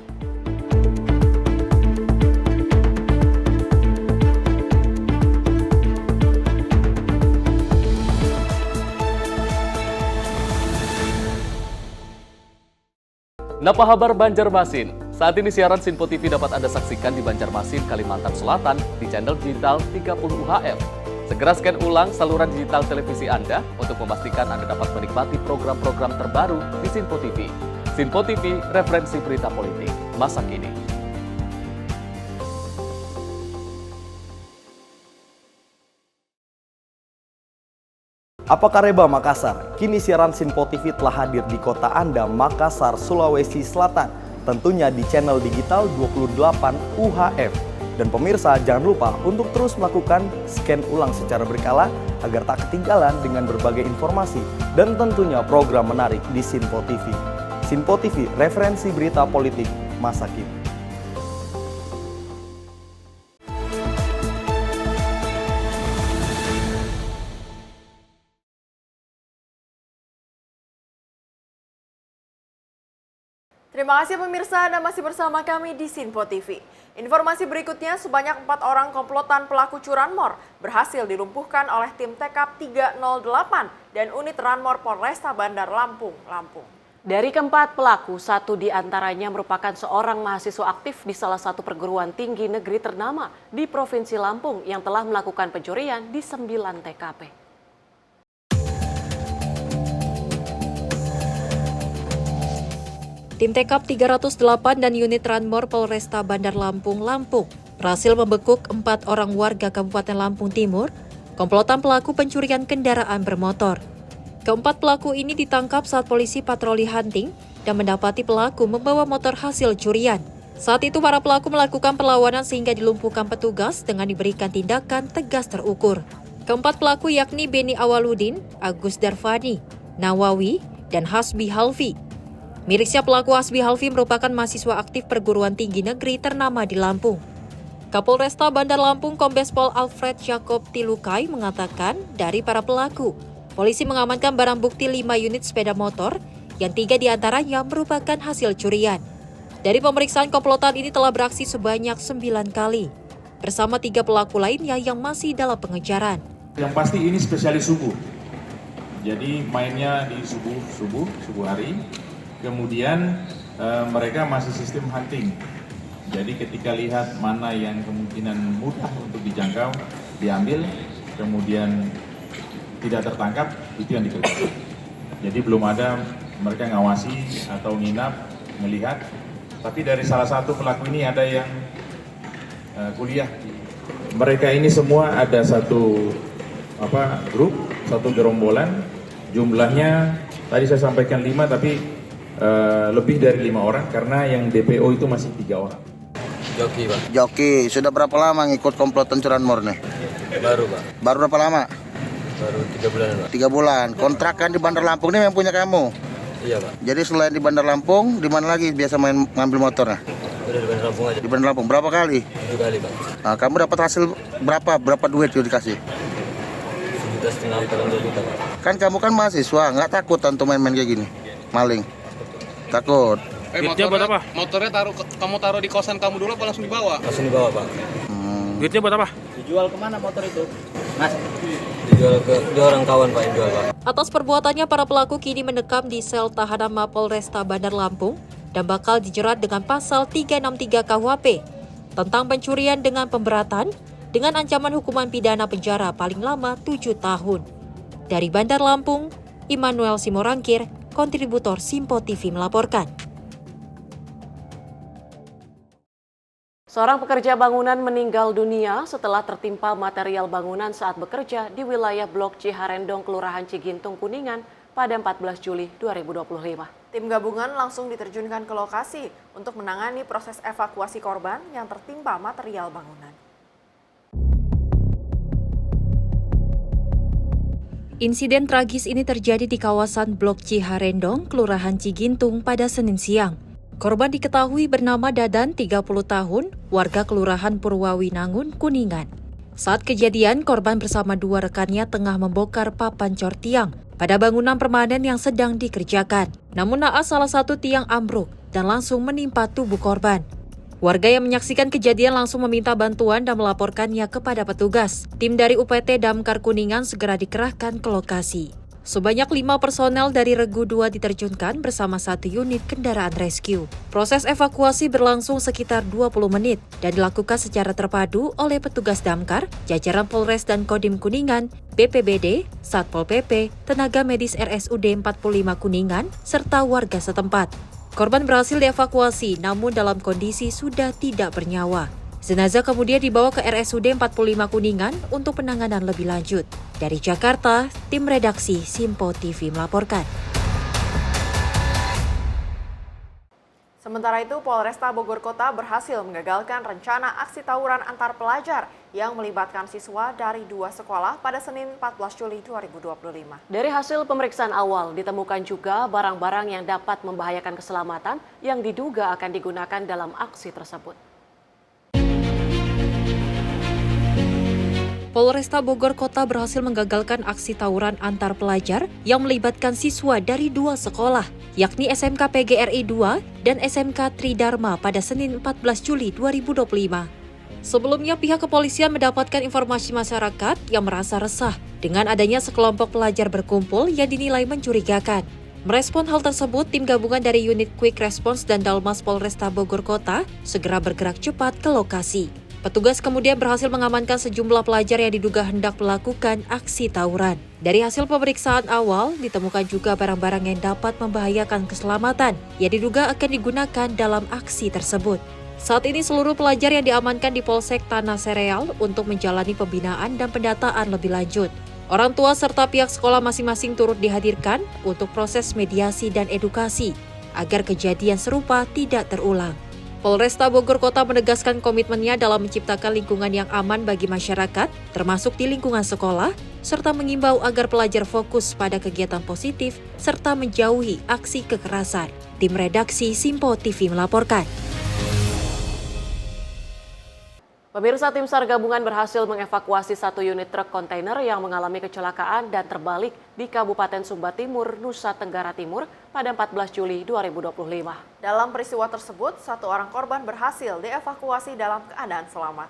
Napa kabar Banjarmasin? Saat ini siaran Simpo TV dapat Anda saksikan di Banjarmasin, Kalimantan Selatan di channel digital 30 UHF. Segera scan ulang saluran digital televisi Anda untuk memastikan Anda dapat menikmati program-program terbaru di Simpo TV. Simpo TV, referensi berita politik masa kini. Apa kabar Makassar? Kini siaran Simpo TV telah hadir di kota Anda, Makassar, Sulawesi Selatan. Tentunya di channel digital 28 UHF. Dan pemirsa, jangan lupa untuk terus melakukan scan ulang secara berkala agar tak ketinggalan dengan berbagai informasi dan tentunya program menarik di Simpo TV. Simpo TV, referensi berita politik masa kini. Terima kasih pemirsa, Anda masih bersama kami di Simpo TV. Informasi berikutnya, sebanyak 4 orang komplotan pelaku curanmor berhasil dilumpuhkan oleh tim TKP 308 dan unit Ranmor Polresta Bandar Lampung. Dari keempat pelaku, 1 di antaranya merupakan seorang mahasiswa aktif di salah satu perguruan tinggi negeri ternama di Provinsi Lampung yang telah melakukan pencurian di 9 TKP. Tim TKP 308 dan unit Ranmor Polresta Bandar Lampung berhasil membekuk 4 orang warga Kabupaten Lampung Timur, komplotan pelaku pencurian kendaraan bermotor. Keempat pelaku ini ditangkap saat polisi patroli hunting dan mendapati pelaku membawa motor hasil curian. Saat itu para pelaku melakukan perlawanan sehingga dilumpuhkan petugas dengan diberikan tindakan tegas terukur. Keempat pelaku yakni Beni Awaludin, Agus Darfani, Nawawi, dan Hasbi Halfi. Mirisnya pelaku Hasbi Halfi merupakan mahasiswa aktif perguruan tinggi negeri ternama di Lampung. Kapolresta Bandar Lampung Kombes Pol Alfred Jacob Tilukai mengatakan dari para pelaku, polisi mengamankan barang bukti 5 unit sepeda motor yang 3 diantaranya merupakan hasil curian. Dari pemeriksaan, komplotan ini telah beraksi sebanyak 9 kali, bersama 3 pelaku lainnya yang masih dalam pengejaran. Yang pasti ini spesialis suku. Jadi mainnya di subuh hari. Kemudian mereka masih sistem hunting. Jadi ketika lihat mana yang kemungkinan mudah untuk dijangkau, diambil, kemudian tidak tertangkap, itu yang dikerjakan. Jadi belum ada mereka ngawasi atau nginap, melihat. Tapi dari salah satu pelaku ini ada yang kuliah. Mereka ini semua ada satu grup, satu gerombolan. Jumlahnya tadi saya sampaikan 5, tapi lebih dari 5 orang karena yang DPO itu masih 3 orang. Joki, Pak. Joki, sudah berapa lama ngikut komplotan curanmor nih? Baru, Pak. Baru berapa lama? Baru 3 bulan, Pak. 3 bulan. Kontrakan di Bandar Lampung ini yang punya kamu? Iya, Pak. Jadi selain di Bandar Lampung, di mana lagi biasa ngambil motornya? Udah di Bandar Lampung aja. Di Bandar Lampung. Berapa kali? 7 kali, Pak. Nah, kamu dapat hasil berapa? Berapa duit yang dikasih? 1,5 juta, 2 juta, Pak. Kan kamu kan mahasiswa, nggak takut untuk main-main kayak gini? Maling? Takut? Duitnya buat apa? Motornya kamu taruh di kosan kamu dulu apa langsung dibawa? Langsung dibawa, Pak. Duitnya buat apa? Dijual kemana motor itu? Mas? Dijual ke orang kawan, Pak, yang jual, Pak. Atas perbuatannya, para pelaku kini mendekam di sel tahanan Mapolresta Bandar Lampung dan bakal dijerat dengan pasal 363 KUHP tentang pencurian dengan pemberatan dengan ancaman hukuman pidana penjara paling lama 7 tahun. Dari Bandar Lampung, Immanuel Simorangkir, kontributor Simpo TV melaporkan. Seorang pekerja bangunan meninggal dunia setelah tertimpa material bangunan saat bekerja di wilayah Blok Ciharendong, Kelurahan Cigintung, Kuningan pada 14 Juli 2025. Tim gabungan langsung diterjunkan ke lokasi untuk menangani proses evakuasi korban yang tertimpa material bangunan. Insiden tragis ini terjadi di kawasan Blok Ciharendong, Kelurahan Cigintung pada Senin siang. Korban diketahui bernama Dadan, 30 tahun, warga Kelurahan Purwawinangun, Kuningan. Saat kejadian, korban bersama 2 rekannya tengah membongkar papan cor tiang pada bangunan permanen yang sedang dikerjakan. Namun naas salah satu tiang ambruk dan langsung menimpa tubuh korban. Warga yang menyaksikan kejadian langsung meminta bantuan dan melaporkannya kepada petugas. Tim dari UPT Damkar Kuningan segera dikerahkan ke lokasi. Sebanyak 5 personel dari Regu 2 diterjunkan bersama 1 unit kendaraan rescue. Proses evakuasi berlangsung sekitar 20 menit dan dilakukan secara terpadu oleh petugas damkar, jajaran Polres dan Kodim Kuningan, BPBD, Satpol PP, tenaga medis RSUD 45 Kuningan, serta warga setempat. Korban berhasil dievakuasi namun dalam kondisi sudah tidak bernyawa. Jenazah kemudian dibawa ke RSUD 45 Kuningan untuk penanganan lebih lanjut. Dari Jakarta, tim redaksi Simpo TV melaporkan. Sementara itu, Polresta Bogor Kota berhasil menggagalkan rencana aksi tawuran antar pelajar yang melibatkan siswa dari 2 sekolah pada Senin 14 Juli 2025. Dari hasil pemeriksaan awal, ditemukan juga barang-barang yang dapat membahayakan keselamatan yang diduga akan digunakan dalam aksi tersebut. Polresta Bogor Kota berhasil menggagalkan aksi tawuran antar pelajar yang melibatkan siswa dari 2 sekolah, yakni SMK PGRI 2 dan SMK Tridharma pada Senin 14 Juli 2025. Sebelumnya, pihak kepolisian mendapatkan informasi masyarakat yang merasa resah dengan adanya sekelompok pelajar berkumpul yang dinilai mencurigakan. Merespon hal tersebut, tim gabungan dari unit Quick Response dan Dalmas Polresta Bogor Kota segera bergerak cepat ke lokasi. Petugas kemudian berhasil mengamankan sejumlah pelajar yang diduga hendak melakukan aksi tawuran. Dari hasil pemeriksaan awal, ditemukan juga barang-barang yang dapat membahayakan keselamatan yang diduga akan digunakan dalam aksi tersebut. Saat ini seluruh pelajar yang diamankan di Polsek Tanah Sereal untuk menjalani pembinaan dan pendataan lebih lanjut. Orang tua serta pihak sekolah masing-masing turut dihadirkan untuk proses mediasi dan edukasi agar kejadian serupa tidak terulang. Polresta Bogor Kota menegaskan komitmennya dalam menciptakan lingkungan yang aman bagi masyarakat, termasuk di lingkungan sekolah, serta mengimbau agar pelajar fokus pada kegiatan positif serta menjauhi aksi kekerasan. Tim redaksi Simpo TV melaporkan. Pemirsa, tim SAR gabungan berhasil mengevakuasi 1 unit truk kontainer yang mengalami kecelakaan dan terbalik di Kabupaten Sumba Timur, Nusa Tenggara Timur pada 14 Juli 2025. Dalam peristiwa tersebut, 1 orang korban berhasil dievakuasi dalam keadaan selamat.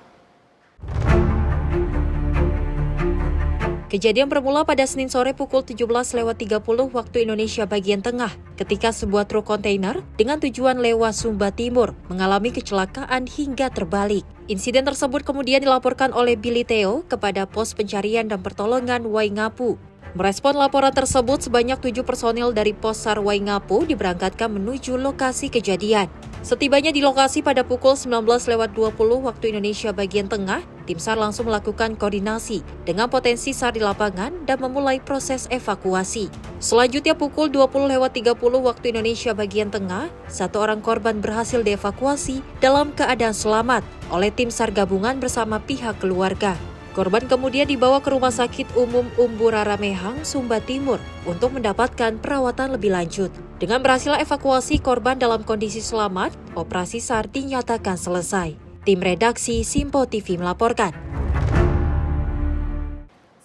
Kejadian bermula pada Senin sore pukul 17.30 waktu Indonesia bagian tengah ketika sebuah truk kontainer dengan tujuan lewat Sumba Timur mengalami kecelakaan hingga terbalik. Insiden tersebut kemudian dilaporkan oleh Billy Theo kepada Pos Pencarian dan Pertolongan Waingapu. Merespon laporan tersebut, sebanyak 7 personil dari Pos SAR Waingapu diberangkatkan menuju lokasi kejadian. Setibanya di lokasi pada pukul 19.20 waktu Indonesia bagian tengah, tim SAR langsung melakukan koordinasi dengan potensi SAR di lapangan dan memulai proses evakuasi. Selanjutnya pukul 20.30 waktu Indonesia bagian tengah, 1 orang korban berhasil dievakuasi dalam keadaan selamat oleh tim SAR gabungan bersama pihak keluarga. Korban kemudian dibawa ke Rumah Sakit Umum Umbu Raramehang, Sumba Timur untuk mendapatkan perawatan lebih lanjut. Dengan berhasil evakuasi korban dalam kondisi selamat, operasi SAR dinyatakan selesai. Tim redaksi Simpo TV melaporkan.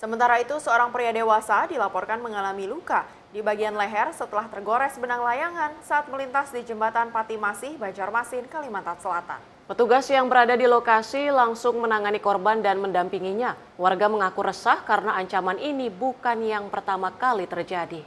Sementara itu, seorang pria dewasa dilaporkan mengalami luka di bagian leher setelah tergores benang layangan saat melintas di jembatan Patimasih, Banjarmasin, Kalimantan Selatan. Petugas yang berada di lokasi langsung menangani korban dan mendampinginya. Warga mengaku resah karena ancaman ini bukan yang pertama kali terjadi.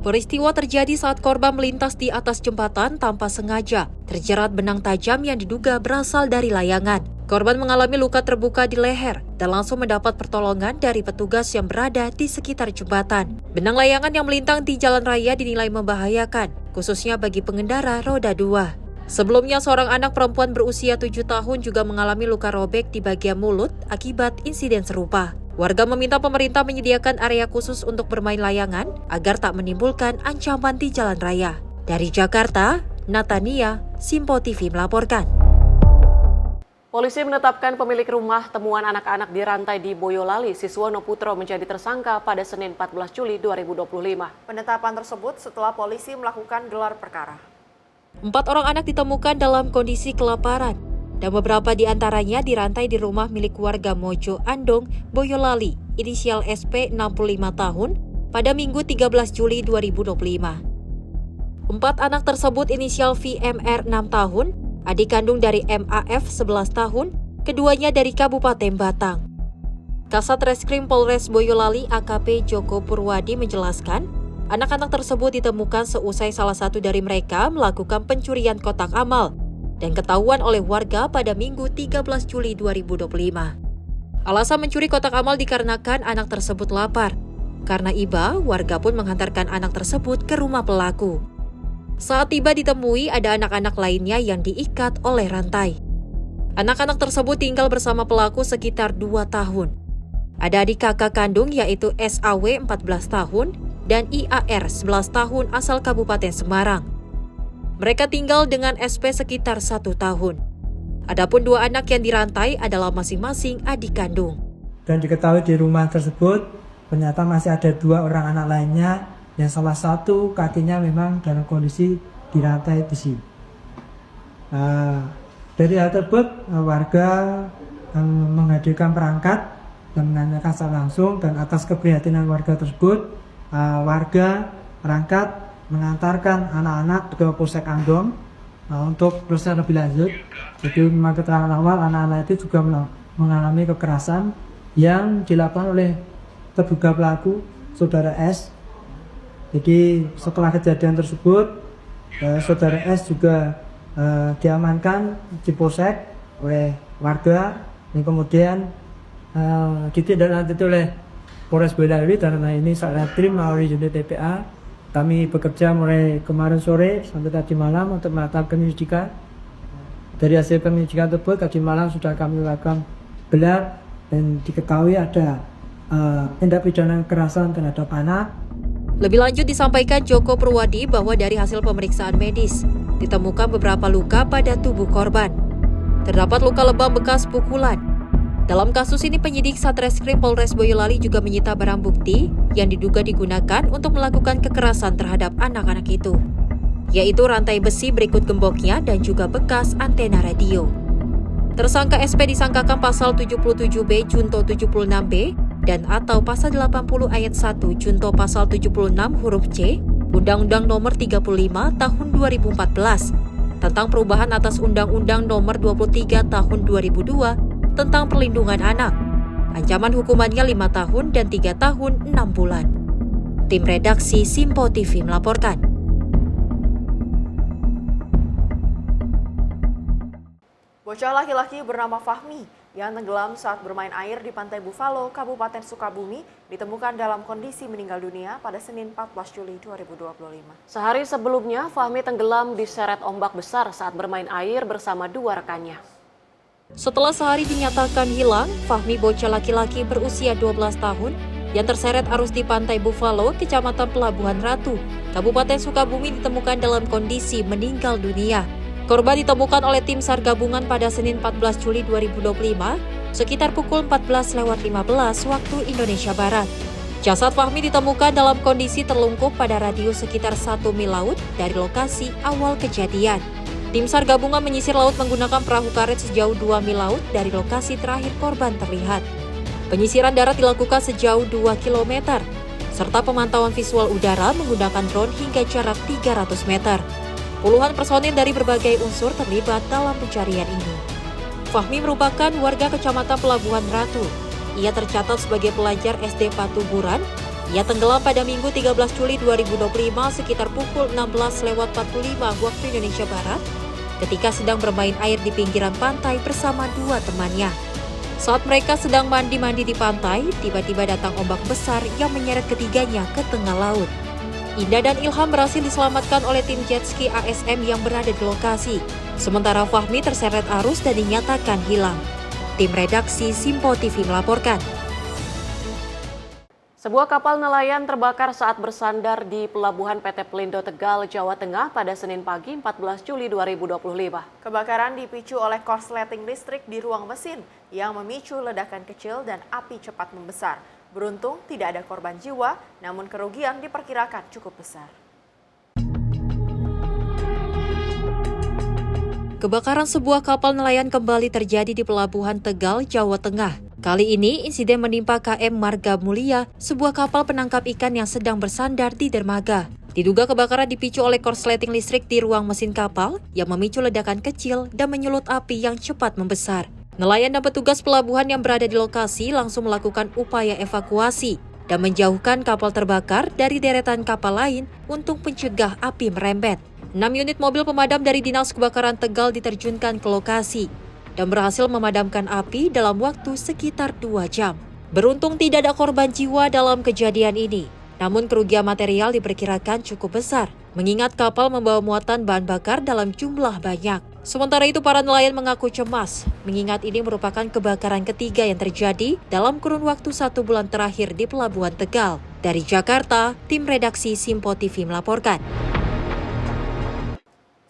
Peristiwa terjadi saat korban melintas di atas jembatan tanpa sengaja, terjerat benang tajam yang diduga berasal dari layangan. Korban mengalami luka terbuka di leher dan langsung mendapat pertolongan dari petugas yang berada di sekitar jembatan. Benang layangan yang melintang di jalan raya dinilai membahayakan, khususnya bagi pengendara roda 2. Sebelumnya, seorang anak perempuan berusia 7 tahun juga mengalami luka robek di bagian mulut akibat insiden serupa. Warga meminta pemerintah menyediakan area khusus untuk bermain layangan agar tak menimbulkan ancaman di jalan raya. Dari Jakarta, Natania, Simpo TV melaporkan. Polisi menetapkan pemilik rumah temuan anak-anak dirantai di Boyolali, Siswono Putro, menjadi tersangka pada Senin 14 Juli 2025. Penetapan tersebut setelah polisi melakukan gelar perkara. 4 orang anak ditemukan dalam kondisi kelaparan dan beberapa di antaranya dirantai di rumah milik warga Mojo Andong, Boyolali, inisial SP 65 tahun, pada Minggu 13 Juli 2025. 4 anak tersebut inisial VMR 6 tahun, adik kandung dari MAF 11 tahun, keduanya dari Kabupaten Batang. Kasat Reskrim Polres Boyolali AKP Joko Purwadi menjelaskan, anak-anak tersebut ditemukan seusai salah satu dari mereka melakukan pencurian kotak amal dan ketahuan oleh warga pada Minggu 13 Juli 2025. Alasan mencuri kotak amal dikarenakan anak tersebut lapar. Karena iba, warga pun menghantarkan anak tersebut ke rumah pelaku. Saat tiba ditemui ada anak-anak lainnya yang diikat oleh rantai. Anak-anak tersebut tinggal bersama pelaku sekitar 2 tahun. Ada adik kakak kandung yaitu SAW 14 tahun dan IAR 11 tahun asal Kabupaten Semarang. Mereka tinggal dengan SP sekitar 1 tahun. Adapun 2 anak yang dirantai adalah masing-masing adik kandung. Dan diketahui di rumah tersebut ternyata masih ada 2 orang anak lainnya yang salah satu kakinya memang dalam kondisi dirantai besi. Dari hal tersebut, warga menghadirkan perangkat dan menanyakan secara langsung, dan atas keprihatinan warga tersebut, warga perangkat mengantarkan anak-anak ke Polsek Andong untuk proses lebih lanjut. Jadi memang keterangan awal anak-anak itu juga mengalami kekerasan yang dilakukan oleh terduga pelaku, Saudara S. Jadi setelah kejadian tersebut, Saudara S juga diamankan di Polsek oleh warga dan kemudian ditindaklanjuti oleh Polres Boyolali. Karena ini saat tim melalui unit TPA, kami bekerja mulai kemarin sore sampai tadi malam untuk melakukan penyelidikan. Dari hasil penyelidikan tersebut, tadi malam sudah kami lakukan gelar dan diketahui ada tindak pidana kekerasan terhadap anak. Lebih lanjut disampaikan Joko Purwadi bahwa dari hasil pemeriksaan medis, ditemukan beberapa luka pada tubuh korban. Terdapat luka lebam bekas pukulan. Dalam kasus ini penyidik Satreskrim Polres Boyolali juga menyita barang bukti yang diduga digunakan untuk melakukan kekerasan terhadap anak-anak itu, yaitu rantai besi berikut gemboknya dan juga bekas antena radio. Tersangka SP disangkakan pasal 77B Junto 76B dan atau pasal 80 ayat 1 Junto pasal 76 huruf C Undang-Undang Nomor 35 Tahun 2014 tentang perubahan atas Undang-Undang Nomor 23 Tahun 2002 tentang perlindungan anak. Ancaman hukumannya 5 tahun dan 3 tahun 6 bulan. Tim redaksi Simpo TV melaporkan. Bocah laki-laki bernama Fahmi yang tenggelam saat bermain air di Pantai Buffalo, Kabupaten Sukabumi, ditemukan dalam kondisi meninggal dunia pada Senin 14 Juli 2025. Sehari sebelumnya, Fahmi tenggelam diseret ombak besar saat bermain air bersama 2 rekannya. Setelah sehari dinyatakan hilang, Fahmi bocah laki-laki berusia 12 tahun yang terseret arus di Pantai Buffalo, Kecamatan Pelabuhan Ratu, Kabupaten Sukabumi ditemukan dalam kondisi meninggal dunia. Korban ditemukan oleh tim SAR gabungan pada Senin 14 Juli 2025 sekitar pukul 14.15 waktu Indonesia Barat. Jasad Fahmi ditemukan dalam kondisi terlungkup pada radius sekitar 1 mil laut dari lokasi awal kejadian. Tim SAR gabungan menyisir laut menggunakan perahu karet sejauh 2 mil laut dari lokasi terakhir korban terlihat. Penyisiran darat dilakukan sejauh 2 km, serta pemantauan visual udara menggunakan drone hingga jarak 300 meter. Puluhan personil dari berbagai unsur terlibat dalam pencarian ini. Fahmi merupakan warga Kecamatan Pelabuhan Ratu. Ia tercatat sebagai pelajar SD Patuburan. Ia tenggelam pada Minggu 13 Juli 2025 sekitar pukul 16.45 waktu Indonesia Barat ketika sedang bermain air di pinggiran pantai bersama 2 temannya. Saat mereka sedang mandi-mandi di pantai, tiba-tiba datang ombak besar yang menyeret ketiganya ke tengah laut. Indah dan Ilham berhasil diselamatkan oleh tim jet ski ASM yang berada di lokasi. Sementara Fahmi terseret arus dan dinyatakan hilang. Tim redaksi Simpo TV melaporkan. Sebuah kapal nelayan terbakar saat bersandar di Pelabuhan PT Pelindo Tegal, Jawa Tengah pada Senin pagi 14 Juli 2025. Kebakaran dipicu oleh korsleting listrik di ruang mesin yang memicu ledakan kecil dan api cepat membesar. Beruntung tidak ada korban jiwa, namun kerugian diperkirakan cukup besar. Kebakaran sebuah kapal nelayan kembali terjadi di Pelabuhan Tegal, Jawa Tengah. Kali ini insiden menimpa KM Marga Mulia, sebuah kapal penangkap ikan yang sedang bersandar di dermaga. Diduga kebakaran dipicu oleh korsleting listrik di ruang mesin kapal yang memicu ledakan kecil dan menyulut api yang cepat membesar. Nelayan dan petugas pelabuhan yang berada di lokasi langsung melakukan upaya evakuasi dan menjauhkan kapal terbakar dari deretan kapal lain untuk mencegah api merembet. 6 unit mobil pemadam dari Dinas Kebakaran Tegal diterjunkan ke lokasi dan berhasil memadamkan api dalam waktu sekitar 2 jam. Beruntung tidak ada korban jiwa dalam kejadian ini, namun kerugian material diperkirakan cukup besar, mengingat kapal membawa muatan bahan bakar dalam jumlah banyak. Sementara itu para nelayan mengaku cemas, mengingat ini merupakan kebakaran ketiga yang terjadi dalam kurun waktu 1 bulan terakhir di Pelabuhan Tegal. Dari Jakarta, tim redaksi Simpo TV melaporkan.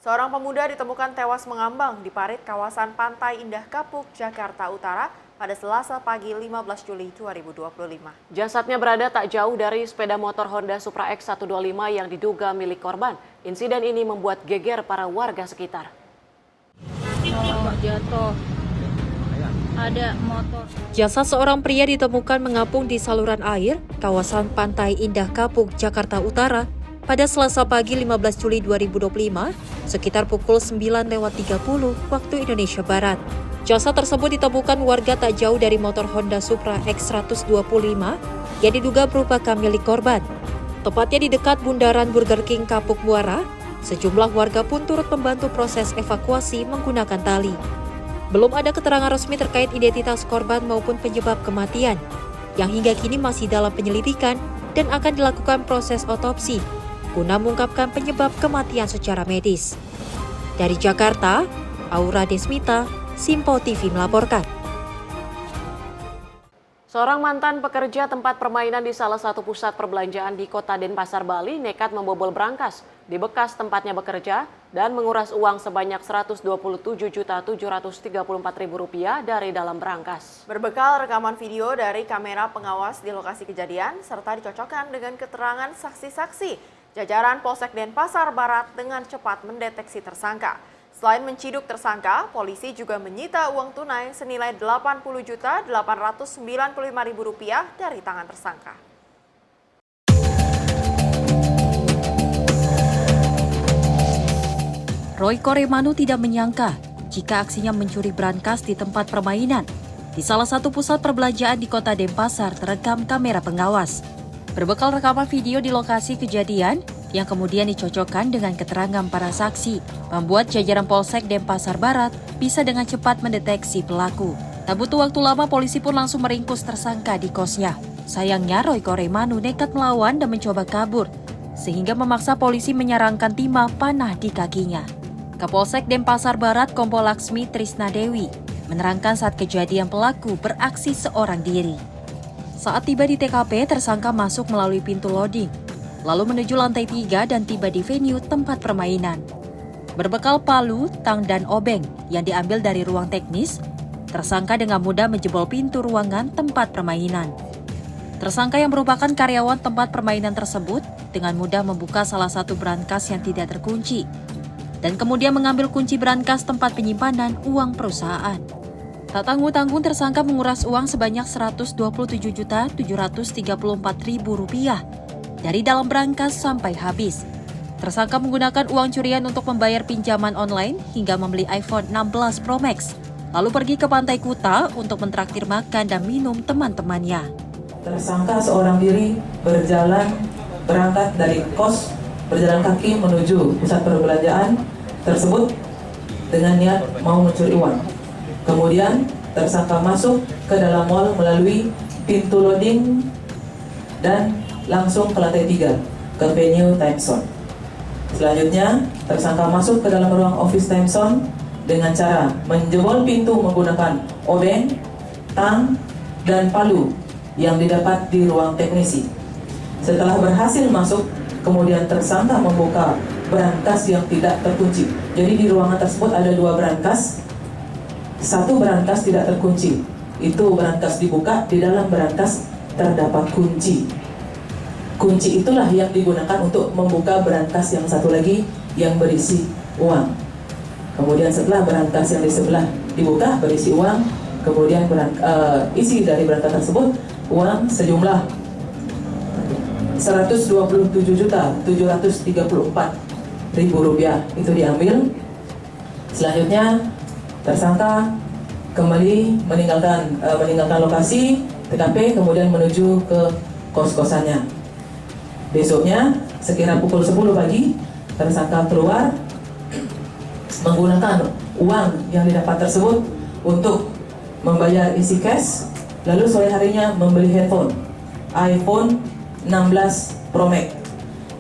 Seorang pemuda ditemukan tewas mengambang di parit kawasan Pantai Indah Kapuk, Jakarta Utara pada Selasa pagi 15 Juli 2025. Jasadnya berada tak jauh dari sepeda motor Honda Supra X125 yang diduga milik korban. Insiden ini membuat geger para warga sekitar. Jatuh. Ada motor. Jasad seorang pria ditemukan mengapung di saluran air kawasan Pantai Indah Kapuk, Jakarta Utara pada Selasa pagi 15 Juli 2025 sekitar pukul 9.30 waktu Indonesia Barat. Jasad tersebut ditemukan warga tak jauh dari motor Honda Supra X125 yang diduga merupakan milik korban. Tepatnya di dekat bundaran Burger King Kapuk Muara, sejumlah warga pun turut membantu proses evakuasi menggunakan tali. Belum ada keterangan resmi terkait identitas korban maupun penyebab kematian, yang hingga kini masih dalam penyelidikan dan akan dilakukan proses otopsi guna mengungkapkan penyebab kematian secara medis. Dari Jakarta, Aura Desmita, Simpo TV melaporkan. Seorang mantan pekerja tempat permainan di salah satu pusat perbelanjaan di Kota Denpasar, Bali nekat membobol brankas di bekas tempatnya bekerja dan menguras uang sebanyak Rp127.734.000 dari dalam brankas. Berbekal rekaman video dari kamera pengawas di lokasi kejadian serta dicocokkan dengan keterangan saksi-saksi, jajaran Polsek Denpasar Barat dengan cepat mendeteksi tersangka. Selain menciduk tersangka, polisi juga menyita uang tunai senilai Rp80.895.000 dari tangan tersangka. Roy Koremanu tidak menyangka jika aksinya mencuri brankas di tempat permainan di salah satu pusat perbelanjaan di kota Denpasar terekam kamera pengawas. Berbekal rekaman video di lokasi kejadian, yang kemudian dicocokkan dengan keterangan para saksi, membuat jajaran Polsek Denpasar Barat bisa dengan cepat mendeteksi pelaku. Tak butuh waktu lama, polisi pun langsung meringkus tersangka di kosnya. Sayangnya, Roy Koremanu nekat melawan dan mencoba kabur, sehingga memaksa polisi menyerangkan timah panah di kakinya. Kapolsek Denpasar Barat Kompol Laksmi Trisna Dewi menerangkan saat kejadian pelaku beraksi seorang diri. Saat tiba di TKP, tersangka masuk melalui pintu loading, lalu menuju lantai 3 dan tiba di venue tempat permainan. Berbekal palu, tang, dan obeng yang diambil dari ruang teknis, tersangka dengan mudah menjebol pintu ruangan tempat permainan. Tersangka yang merupakan karyawan tempat permainan tersebut dengan mudah membuka salah satu brankas yang tidak terkunci, dan kemudian mengambil kunci brankas tempat penyimpanan uang perusahaan. Tak tanggung-tanggung, tersangka menguras uang sebanyak Rp127.734.000 dari dalam brankas sampai habis. Tersangka menggunakan uang curian untuk membayar pinjaman online hingga membeli iPhone 16 Pro Max, lalu pergi ke Pantai Kuta untuk mentraktir makan dan minum teman-temannya. Tersangka seorang diri berangkat dari kos, berjalan kaki menuju pusat perbelanjaan tersebut dengan niat mau mencuri uang. Kemudian tersangka masuk ke dalam mal melalui pintu loading dan langsung ke lantai 3 ke venue Timezone. Selanjutnya tersangka masuk ke dalam ruang office Timezone dengan cara menjebol pintu menggunakan obeng, tang, dan palu yang didapat di ruang teknisi. Setelah berhasil masuk, kemudian tersangka membuka brankas yang tidak terkunci. Jadi di ruangan tersebut ada 2 brankas, satu brankas tidak terkunci. Itu brankas dibuka, di dalam brankas terdapat kunci. Kunci itulah yang digunakan untuk membuka brankas yang satu lagi yang berisi uang. Kemudian setelah brankas yang di sebelah dibuka berisi uang, kemudian isi dari brankas tersebut uang sejumlah Rp127.734.000 itu diambil. Selanjutnya tersangka kembali meninggalkan lokasi TKP, kemudian menuju ke kos-kosannya. Besoknya sekira pukul 10 pagi tersangka keluar menggunakan uang yang didapat tersebut untuk membayar isi cash, lalu sore harinya membeli handphone iPhone 16 Pro Max.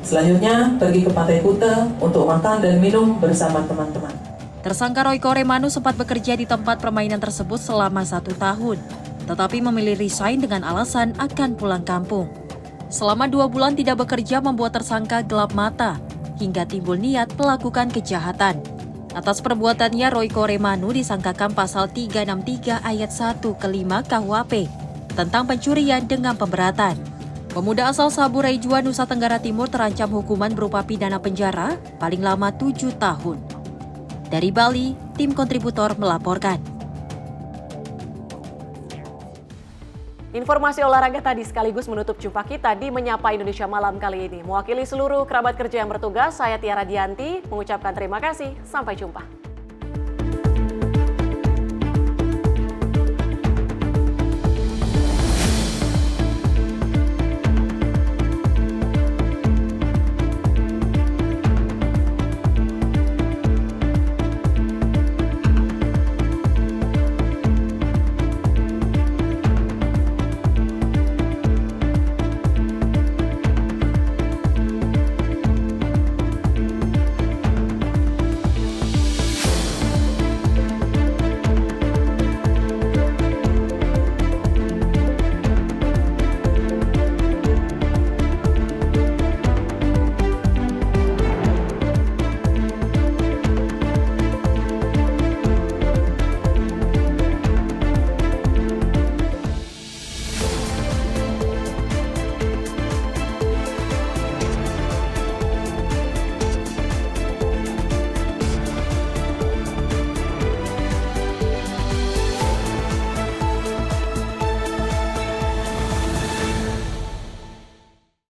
Selanjutnya pergi ke Pantai Kuta untuk makan dan minum bersama teman-teman. Tersangka Roy Koremanu sempat bekerja di tempat permainan tersebut selama 1 tahun, tetapi memilih resign dengan alasan akan pulang kampung. Selama 2 bulan tidak bekerja membuat tersangka gelap mata, hingga timbul niat melakukan kejahatan. Atas perbuatannya, Roy Koremanu disangkakan pasal 363 ayat 1 ke 5 KUHP tentang pencurian dengan pemberatan. Pemuda asal Saburai Jua, Nusa Tenggara Timur terancam hukuman berupa pidana penjara paling lama 7 tahun. Dari Bali, tim kontributor melaporkan. Informasi olahraga tadi sekaligus menutup jumpa kita di Menyapa Indonesia Malam kali ini. Mewakili seluruh kerabat kerja yang bertugas, saya Tiara Dianti mengucapkan terima kasih. Sampai jumpa.